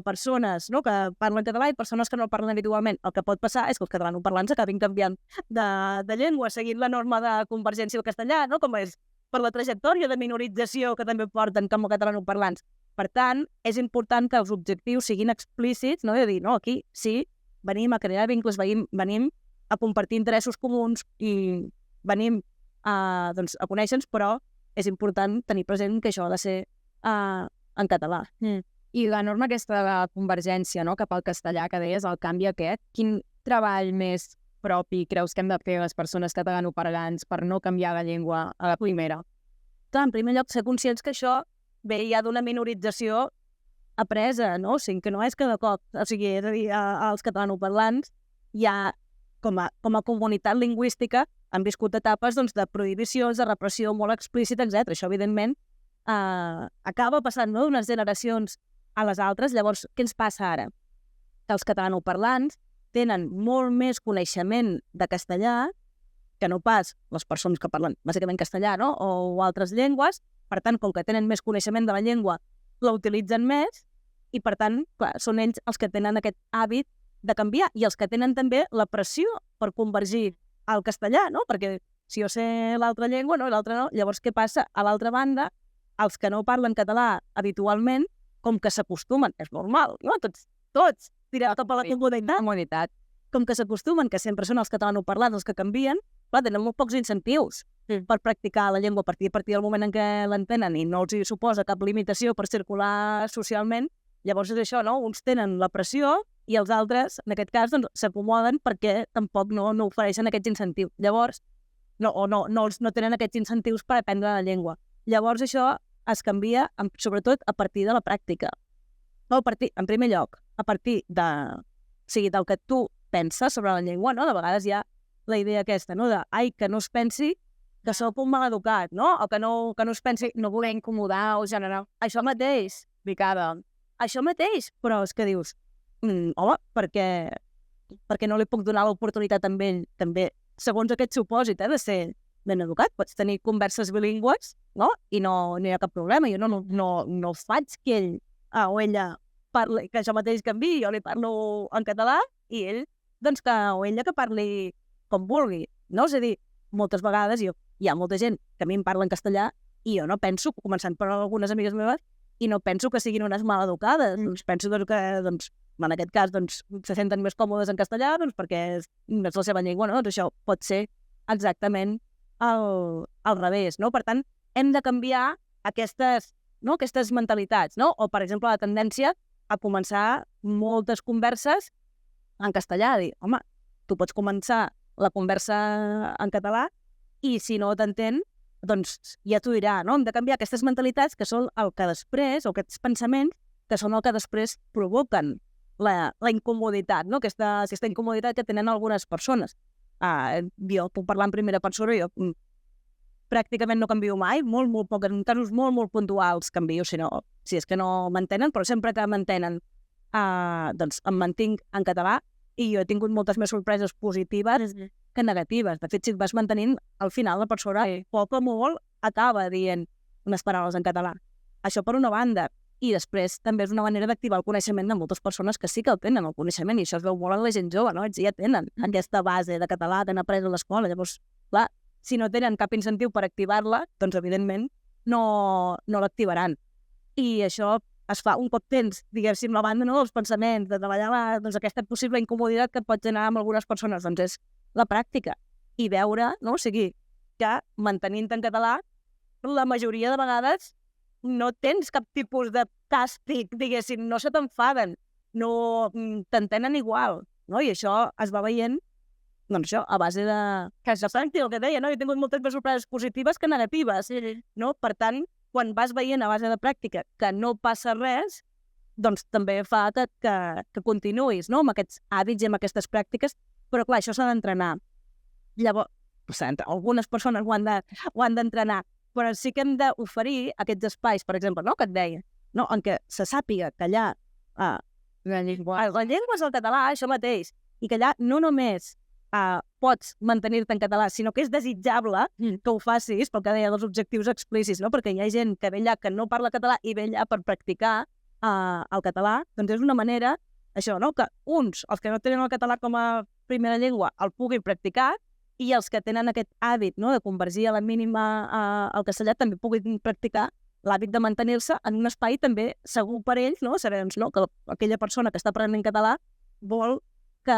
persones que parlen català i persones que no parlen habitualment. El que pot passar és que els catalanoparlants acabin canviant de llengua, seguint la norma de convergència al castellà, com és per la trajectòria de minorització que també porten com a catalanoparlants. Per tant, és important que els objectius siguin explícits, no? De dir, no, aquí sí, venim a crear vincles, venim a compartir interessos comuns i venim a conèixer-nos, però és important tenir present que això ha de ser en català. I la norma aquesta de la convergència, no?, cap al castellà que deies, el canvi aquest, quin treball més propi creus que hem de fer les persones catalanoparlants per no canviar la llengua a la primera? Clar, en primer lloc, ser conscients que això ve ja d'una minorització apresa, no? O sigui, que no és cada cop, o sigui, és a dir, els catalanoparlants ja, com a comunitat lingüística, han viscut etapes de prohibicions, de repressió molt explícita, etc. Això, evidentment, acaba passant d'unes generacions a les altres. Llavors, què ens passa ara? Que els catalanoparlants tenen molt més coneixement de castellà que no pas les persones que parlen bàsicament castellà, no? O altres llengües. Per tant, com que tenen més coneixement de la llengua, la utilitzen més i, per tant, clar, són ells els que tenen aquest hàbit de canviar i els que tenen també la pressió per convergir al castellà, no? Perquè si jo sé l'altra llengua, no, i l'altra no, llavors què passa? A l'altra banda, els que no parlen català habitualment, com que s'acostumen, és normal, no? Tots tirar cap a la comoditat. Com que s'acostumen, que sempre són els catalanoparlants els que canvien, clar, tenen molt pocs incentius per practicar la llengua a partir del moment en què l'entenen i no els hi suposa cap limitació per circular socialment. Llavors és això, no? Uns tenen la pressió i els altres, en aquest cas, s'acomoden perquè tampoc no ofereixen aquests incentius. Llavors, no tenen aquests incentius per aprendre la llengua. Llavors això es canvia, sobretot, a partir de la pràctica. No, en primer lloc, a partir del que tu penses sobre la llengua, no? De vegades hi ha la idea aquesta, no? Que no es pensi que sóc un maleducat, no? O que no es pensi no voler incomodar o generar això mateix, picada. Això mateix, però és que dius, home, perquè no li puc donar l'oportunitat a ell també, segons aquest supòsit, de ser ben educat. Pots tenir converses bilingües, no? I no hi ha cap problema. Jo no faig que ell o ella parli, que jo mateix canviï, jo li parlo en català i ell, o ella que parli com vulgui, no? És a dir, moltes vegades hi ha molta gent que a mi em parla en castellà i jo no penso, començant per algunes amigues meves, i no penso que siguin unes maleducades. Penso que, en aquest cas, se senten més còmodes en castellà perquè és la seva llengua, no? Això pot ser exactament al revés, no? Per tant, hem de canviar aquestes mentalitats, no? O, per exemple, la tendència a començar moltes converses en castellà, a dir, home, tu pots començar la conversa en català i si no t'entén, ja t'ho dirà, no? Hem de canviar aquestes mentalitats que són el que després, o aquests pensaments, que són el que després provoquen la incomoditat, no? Aquesta incomoditat que tenen algunes persones. Jo puc parlar en primera persona, jo pràcticament no canvio mai, molt poc, en casos molt puntuals canvio, si és que no m'entenen, però sempre que m'entenen em mantinc en català i jo he tingut moltes més sorpreses positives que negatives. De fet, si et vas mantenint, al final la persona poc o molt acaba dient unes paraules en català. Això per una banda. I després també és una manera d'activar el coneixement de moltes persones que sí que el tenen, el coneixement, i això es veu molt en la gent jove, no? Ells ja tenen aquesta base de català, t'han après a l'escola. Llavors, clar, si no tenen cap incentiu per activar-la, doncs evidentment no l'activaran. I això es fa un cop tens, diguéssim, la banda dels pensaments, de treballar aquesta possible incomoditat que et pot generar amb algunes persones, doncs és la pràctica. I veure, no? O sigui, que mantenint-te en català, la majoria de vegades no tens cap tipus de càstig, diguéssim, no se t'enfaden, no t'entenen igual, no? I això es va veient, això, a base de pràctica, el que deia, no? Jo he tingut moltes més sorpreses positives que negatives, no? Per tant, quan vas veient a base de pràctica que no passa res, doncs també fa que continuïs, no? Amb aquests hàbits i amb aquestes pràctiques, però clar, això s'ha d'entrenar. Llavors, algunes persones ho han d'entrenar, però sí que hem d'oferir aquests espais, per exemple, no? Que et deia, no? En què se sàpiga que allà la llengua és el català, això mateix, i que allà no només pots mantenir-te en català, sinó que és desitjable que ho facis, pel que deia dels objectius explícits, no? Perquè hi ha gent que ve allà que no parla català i ve allà per practicar el català, doncs és una manera, això, no? Que uns, els que no tenen el català com a primera llengua, el puguin practicar, i els que tenen aquest hàbit, no? De convergir a la mínima al castellà també puguin practicar l'hàbit de mantenir-se en un espai també segur per ells, no? Saber doncs, no? Que aquella persona que està aprenent català vol que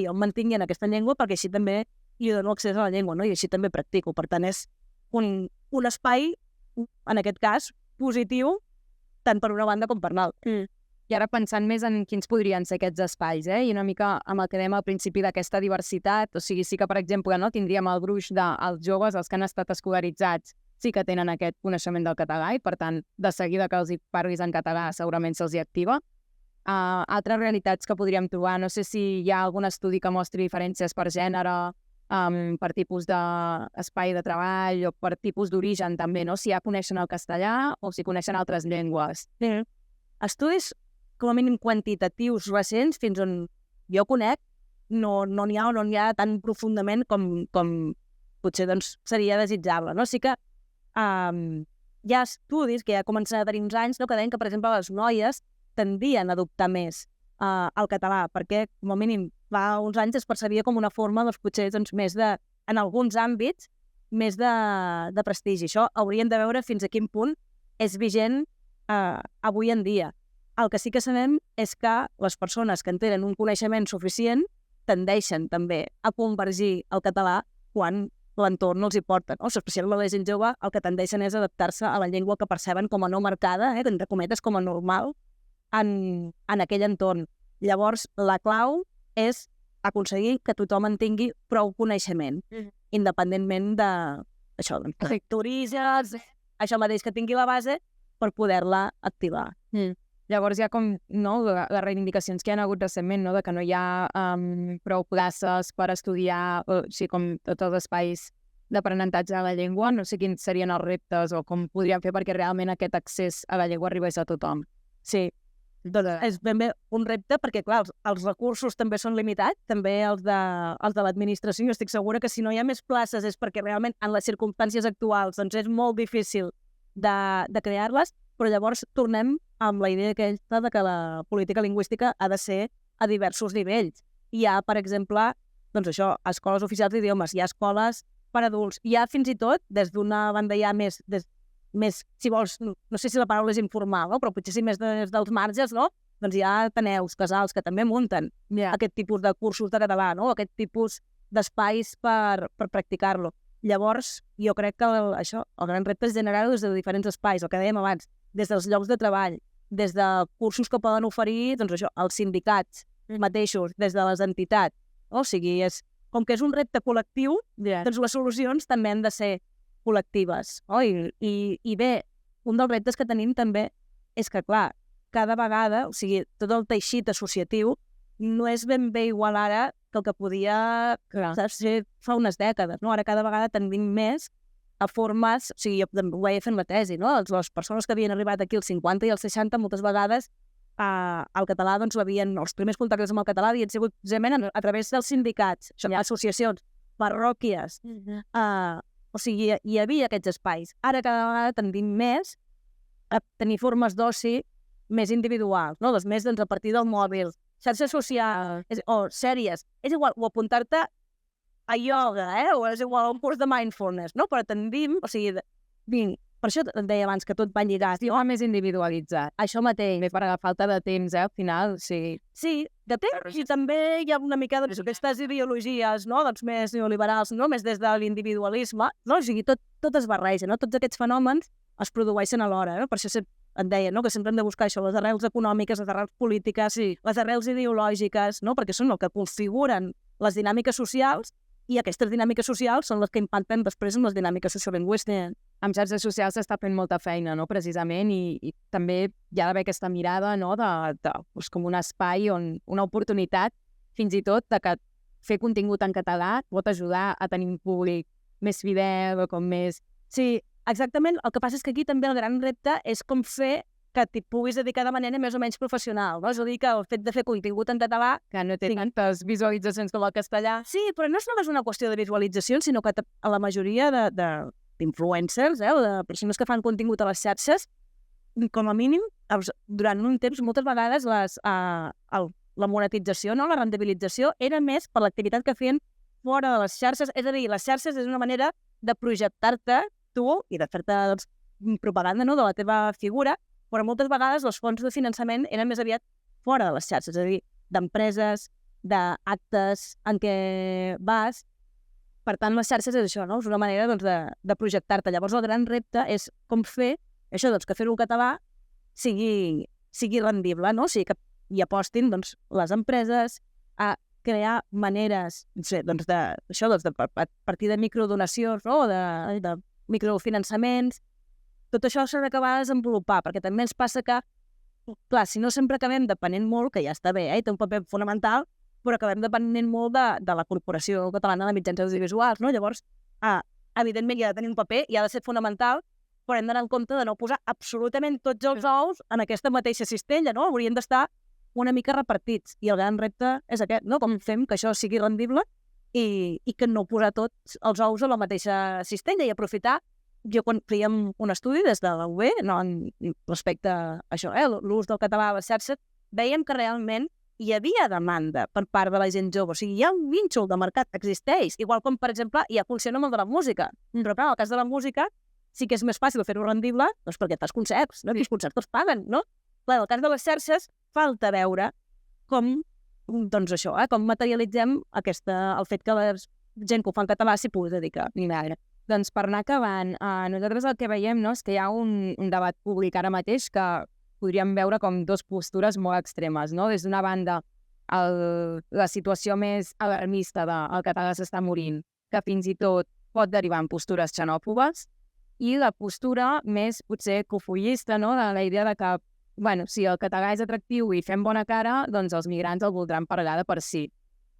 jo em mantingui en aquesta llengua perquè així també li dono accés a la llengua, no? I així també practico. Per tant, és un espai, en aquest cas, positiu, tant per una banda com per l'altra. I ara pensant més en quins podrien ser aquests espais, i una mica amb el que dèiem al principi d'aquesta diversitat, o sigui, sí que, per exemple, no, tindríem el gruix dels joves, els que han estat escolaritzats, sí que tenen aquest coneixement del català i, per tant, de seguida que els hi parlis en català segurament se'ls hi activa. Altres realitats que podríem trobar, no sé si hi ha algun estudi que mostri diferències per gènere, per tipus d'espai de treball o per tipus d'origen també, no? Si ja coneixen el castellà o si coneixen altres llengües. Estudis com a mínim quantitatius recents, fins on jo conec, no n'hi ha o no n'hi ha tan profundament com potser doncs, seria desitjable. No? Sí que hi ha estudis que ja comencen a tenir uns anys, no? Que deien que, per exemple, les noies tendien a adoptar més el català, perquè, com a mínim, fa uns anys es percebia com una forma, doncs, potser, doncs, més de, en alguns àmbits, més de prestigi. Això hauríem de veure fins a quin punt és vigent avui en dia. El que sí que sabem és que les persones que en tenen un coneixement suficient tendeixen també a convergir al català quan l'entorn els hi porta. No? Especialment la gent jove, el que tendeixen és adaptar-se a la llengua que perceben com a no marcada, entre cometes, com a normal, en aquell entorn. Llavors, la clau és aconseguir que tothom en tingui prou coneixement, independentment d'això, d'orígens, això mateix, que tingui la base per poder-la activar. Llavors hi ha com les reivindicacions que hi ha hagut recentment, no? De que no hi ha prou places per estudiar, així com tots els espais d'aprenentatge de la llengua. No sé quins serien els reptes o com podríem fer perquè realment aquest accés a la llengua arribés a tothom. Sí, és ben bé un repte perquè, clar, els recursos també són limitats, també els de l'administració. Jo estic segura que si no hi ha més places és perquè realment en les circumstàncies actuals doncs és molt difícil de crear-les, però llavors tornem amb la idea aquesta de que la política lingüística ha de ser a diversos nivells. Hi ha, per exemple, doncs això, escoles oficials d'idiomes, hi ha escoles per adults, hi ha fins i tot, des d'una banda ja més, si vols, no sé si la paraula és informal, no? Però potser sí més des dels marges, no? Doncs hi ha ateneus, casals, que també munten aquest tipus de cursos de català, no? Aquest tipus d'espais per practicar-lo. Llavors, jo crec que el gran repte és generar-ho des de diferents espais, el que dèiem abans, des dels llocs de treball, des de cursos que poden oferir doncs això, els sindicats mateixos, des de les entitats. O sigui, com que és un repte col·lectiu, doncs les solucions també han de ser col·lectives. I bé, un dels reptes que tenim també és que, clar, cada vegada, o sigui, tot el teixit associatiu no és ben bé igual ara que el que podia ser fa unes dècades. No? Ara cada vegada tendim més a formes, o sigui, jo ho veia fent la tesi, no? Les persones que havien arribat aquí als 50 i als 60 moltes vegades el català, doncs, els primers contactes amb el català havien sigut precisament a través dels sindicats, associacions, parròquies, o sigui, hi havia aquests espais. Ara cada vegada tendim més a tenir formes d'oci més individuals, no? Més doncs, a partir del mòbil, xarxes socials, o sèries, és igual, o apuntar-te a ioga, o és igual un curs de mindfulness, no? Però tendim, o sigui, per això et deia abans que tot va lligat. Sí, més individualitzat. Això mateix. Bé, per la falta de temps, al final, sí. Sí, de temps, i també hi ha una mica d'aquestes ideologies, no? Doncs més neoliberals, no? Més des de l'individualisme, no? O sigui, tot es barreja, no? Tots aquests fenòmens es produeixen alhora, no? Per això et deia, no? Que sempre hem de buscar això, les arrels econòmiques, les arrels polítiques, les arrels ideològiques, no? Perquè són el que configuren les dinàmiques socials i aquestes dinàmiques socials són les que impacten després en les dinàmiques sociolingüístiques. Amb xarxes socials s'està fent molta feina, no? Precisament, i també hi ha d'haver aquesta mirada, no? Doncs com un espai una oportunitat, fins i tot, de que fer contingut en català pot ajudar a tenir un públic més fidel o com més... Sí, exactament. El que passa és que aquí també el gran repte és com fer que t'hi puguis dedicar de manera més o menys professional, no? És a dir, que el fet de fer contingut en català... Que no té tantes visualitzacions com el castellà. Sí, però no és només una qüestió de visualitzacions, sinó que a la majoria d'influencers, o de persones que fan contingut a les xarxes, com a mínim, durant un temps, moltes vegades la monetització, no? La rendibilització, era més per l'activitat que feien fora de les xarxes. És a dir, les xarxes és una manera de projectar-te tu i de fer-te, doncs, propaganda, no?, de la teva figura, però moltes vegades les fonts de finançament eren més aviat fora de les xarxes, és a dir, d'empreses, d'actes en què vas. Per tant, les xarxes és això, no?, és una manera doncs, de projectar-te. Llavors, el gran repte és com fer això, doncs, que fer-ho en català sigui rendible, no? O sigui, que hi apostin doncs, les empreses a crear maneres, no sé, doncs, això, doncs, a partir de microdonacions, no?, de microfinançaments. Tot això s'ha d'acabar de desenvolupar, perquè també ens passa que, clar, si no sempre acabem depenent molt, que ja està bé, i té un paper fonamental, però acabem depenent molt de la Corporació Catalana de Mitjans Audiovisuals, no? Llavors, evidentment, hi ha de tenir un paper, i ha de ser fonamental, però hem d'anar en compte de no posar absolutament tots els ous en aquesta mateixa cistella, no? Haurien d'estar una mica repartits, i el gran repte és aquest, no? Com fem que això sigui rendible i que no posar tots els ous a la mateixa cistella i aprofitar. Jo, quan fèiem un estudi des de la UB, no, respecte a això, l'ús del català a les xarxes, veiem que realment hi havia demanda per part de la gent jove. O sigui, hi ha un nínxol de mercat, existeix. Igual com, per exemple, ja funciona amb el de la música. Però, clar, en el cas de la música sí que és més fàcil fer-ho rendible, doncs perquè fas concerts, no? I els concerts els paguen, no? Clar, en el cas de les xarxes, falta veure com, doncs això, com materialitzem el fet que la gent que ho fa en català s'hi pugui dedicar. Doncs per anar acabant, nosaltres el que veiem, no, és que hi ha un debat públic ara mateix que podríem veure com dues postures molt extremes, no? Des d'una banda, la situació més alarmista del català s'està morint, que fins i tot pot derivar en postures xenòfobes, i la postura més, potser, cofollista, no?, de la idea de que, bueno, si el català és atractiu i fem bona cara, doncs els migrants el voldran parlar de per si.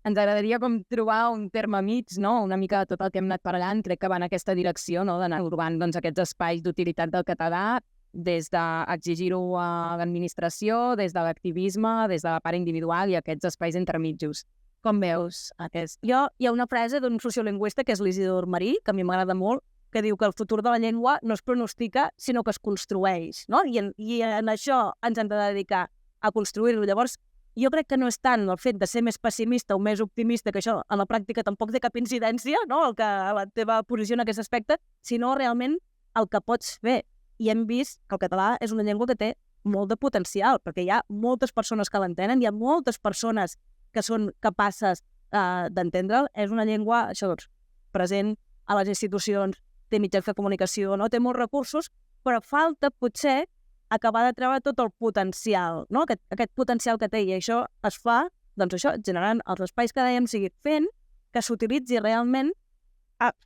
Ens agradaria com trobar un terme mig, no?, una mica de tot el que hem anat parlant, crec que va en aquesta direcció, no?, d'anar urbant doncs, aquests espais d'utilitat del català, des d'exigir-ho a l'administració, des de l'activisme, des de la part individual i aquests espais intermitjos. Com veus aquest? Hi ha una frase d'un sociolingüista que és l'Isidor Marí, que a mi m'agrada molt, que diu que el futur de la llengua no es pronostica, sinó que es construeix, no? I en això ens hem de dedicar a construir-lo. Llavors, jo crec que no és tant el fet de ser més pessimista o més optimista, que això a la pràctica tampoc té cap incidència, no?, la teva posició en aquest aspecte, sinó realment el que pots fer. I hem vist que el català és una llengua que té molt de potencial, perquè hi ha moltes persones que l'entenen, hi ha moltes persones que són capaces d'entendre'l. És una llengua, això, doncs, present a les institucions, té mitjans de comunicació, no? Té molts recursos, però falta, potser, acabar de treure tot el potencial, no? Aquest potencial que té, i això es fa, doncs això, generant els espais que dèiem, sigui fent que s'utilitzi realment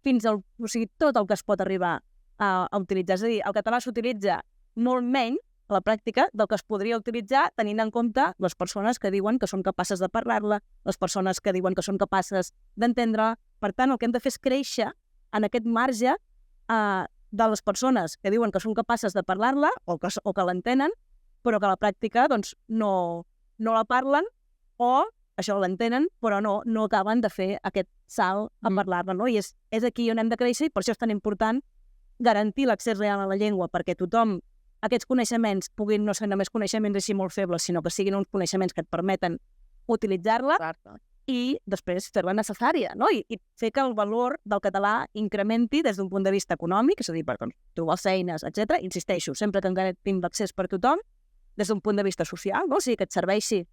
fins al... O sigui, tot el que es pot arribar a utilitzar. És a dir, el català s'utilitza molt menys a la pràctica del que es podria utilitzar tenint en compte les persones que diuen que són capaces de parlar-la, les persones que diuen que són capaces d'entendre-la. Per tant, el que hem de fer és créixer en aquest marge de les persones que diuen que són capaces de parlar-la o que l'entenen, però que a la pràctica doncs, no la parlen, o això l'entenen, però no acaben de fer aquest salt a parlar-la. No? I és aquí on hem de créixer, i per això és tan important garantir l'accés real a la llengua, perquè tothom, aquests coneixements puguin no ser només coneixements així molt febles, sinó que siguin uns coneixements que et permeten utilitzar-la i després fer-la necessària, no? I fer que el valor del català incrementi des d'un punt de vista econòmic, és a dir, per trobar feines, etc. Insisteixo, sempre que encara tinc l'accés per tothom, des d'un punt de vista social, no? O sigui, que et serveixi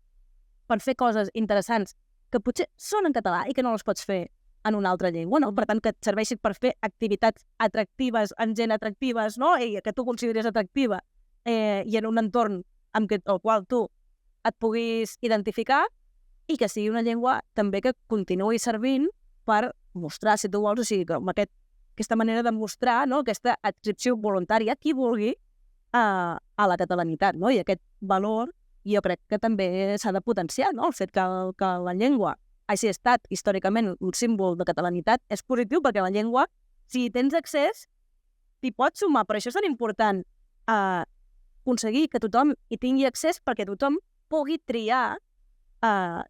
per fer coses interessants que potser són en català i que no les pots fer en una altra llengua, no? Per tant, que et serveixi per fer activitats atractives amb gent atractives, no? I que tu consideres atractiva i en un entorn amb el qual tu et puguis identificar, i que sigui una llengua també que continuï servint per mostrar, si tu vols, o sigui, com aquesta manera de mostrar, no? Aquesta adscripció voluntària, qui vulgui, a la catalanitat, no? I aquest valor jo crec que també s'ha de potenciar, no? El fet que la llengua hagi estat històricament un símbol de catalanitat és positiu, perquè la llengua, si tens accés, t'hi pots sumar. Per això és tan important aconseguir que tothom hi tingui accés, perquè tothom pugui triar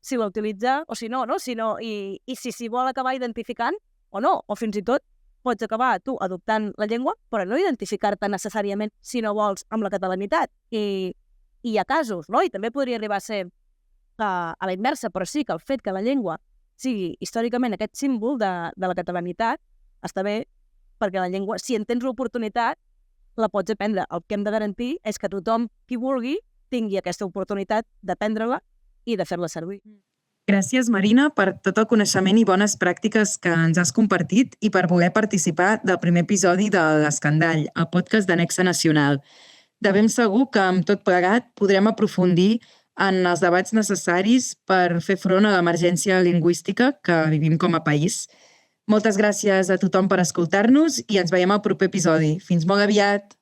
si la utilitza o si no, no? I si s'hi vol acabar identificant o no, o fins i tot pots acabar tu adoptant la llengua, però no identificar-te necessàriament, si no vols, amb la catalanitat. I hi ha casos, no? I també podria arribar a ser a la inversa, però sí que el fet que la llengua sigui històricament aquest símbol de la catalanitat està bé, perquè la llengua, si en tens l'oportunitat, la pots aprendre. El que hem de garantir és que tothom qui vulgui tingui aquesta oportunitat d'aprendre-la i de fer-la servir. Gràcies, Marina, per tot el coneixement i bones pràctiques que ens has compartit i per voler participar del primer episodi de l'Escandall, el podcast de Nexe Nacional. De ben segur que amb tot plegat podrem aprofundir en els debats necessaris per fer front a l'emergència lingüística que vivim com a país. Moltes gràcies a tothom per escoltar-nos i ens veiem al proper episodi. Fins molt aviat!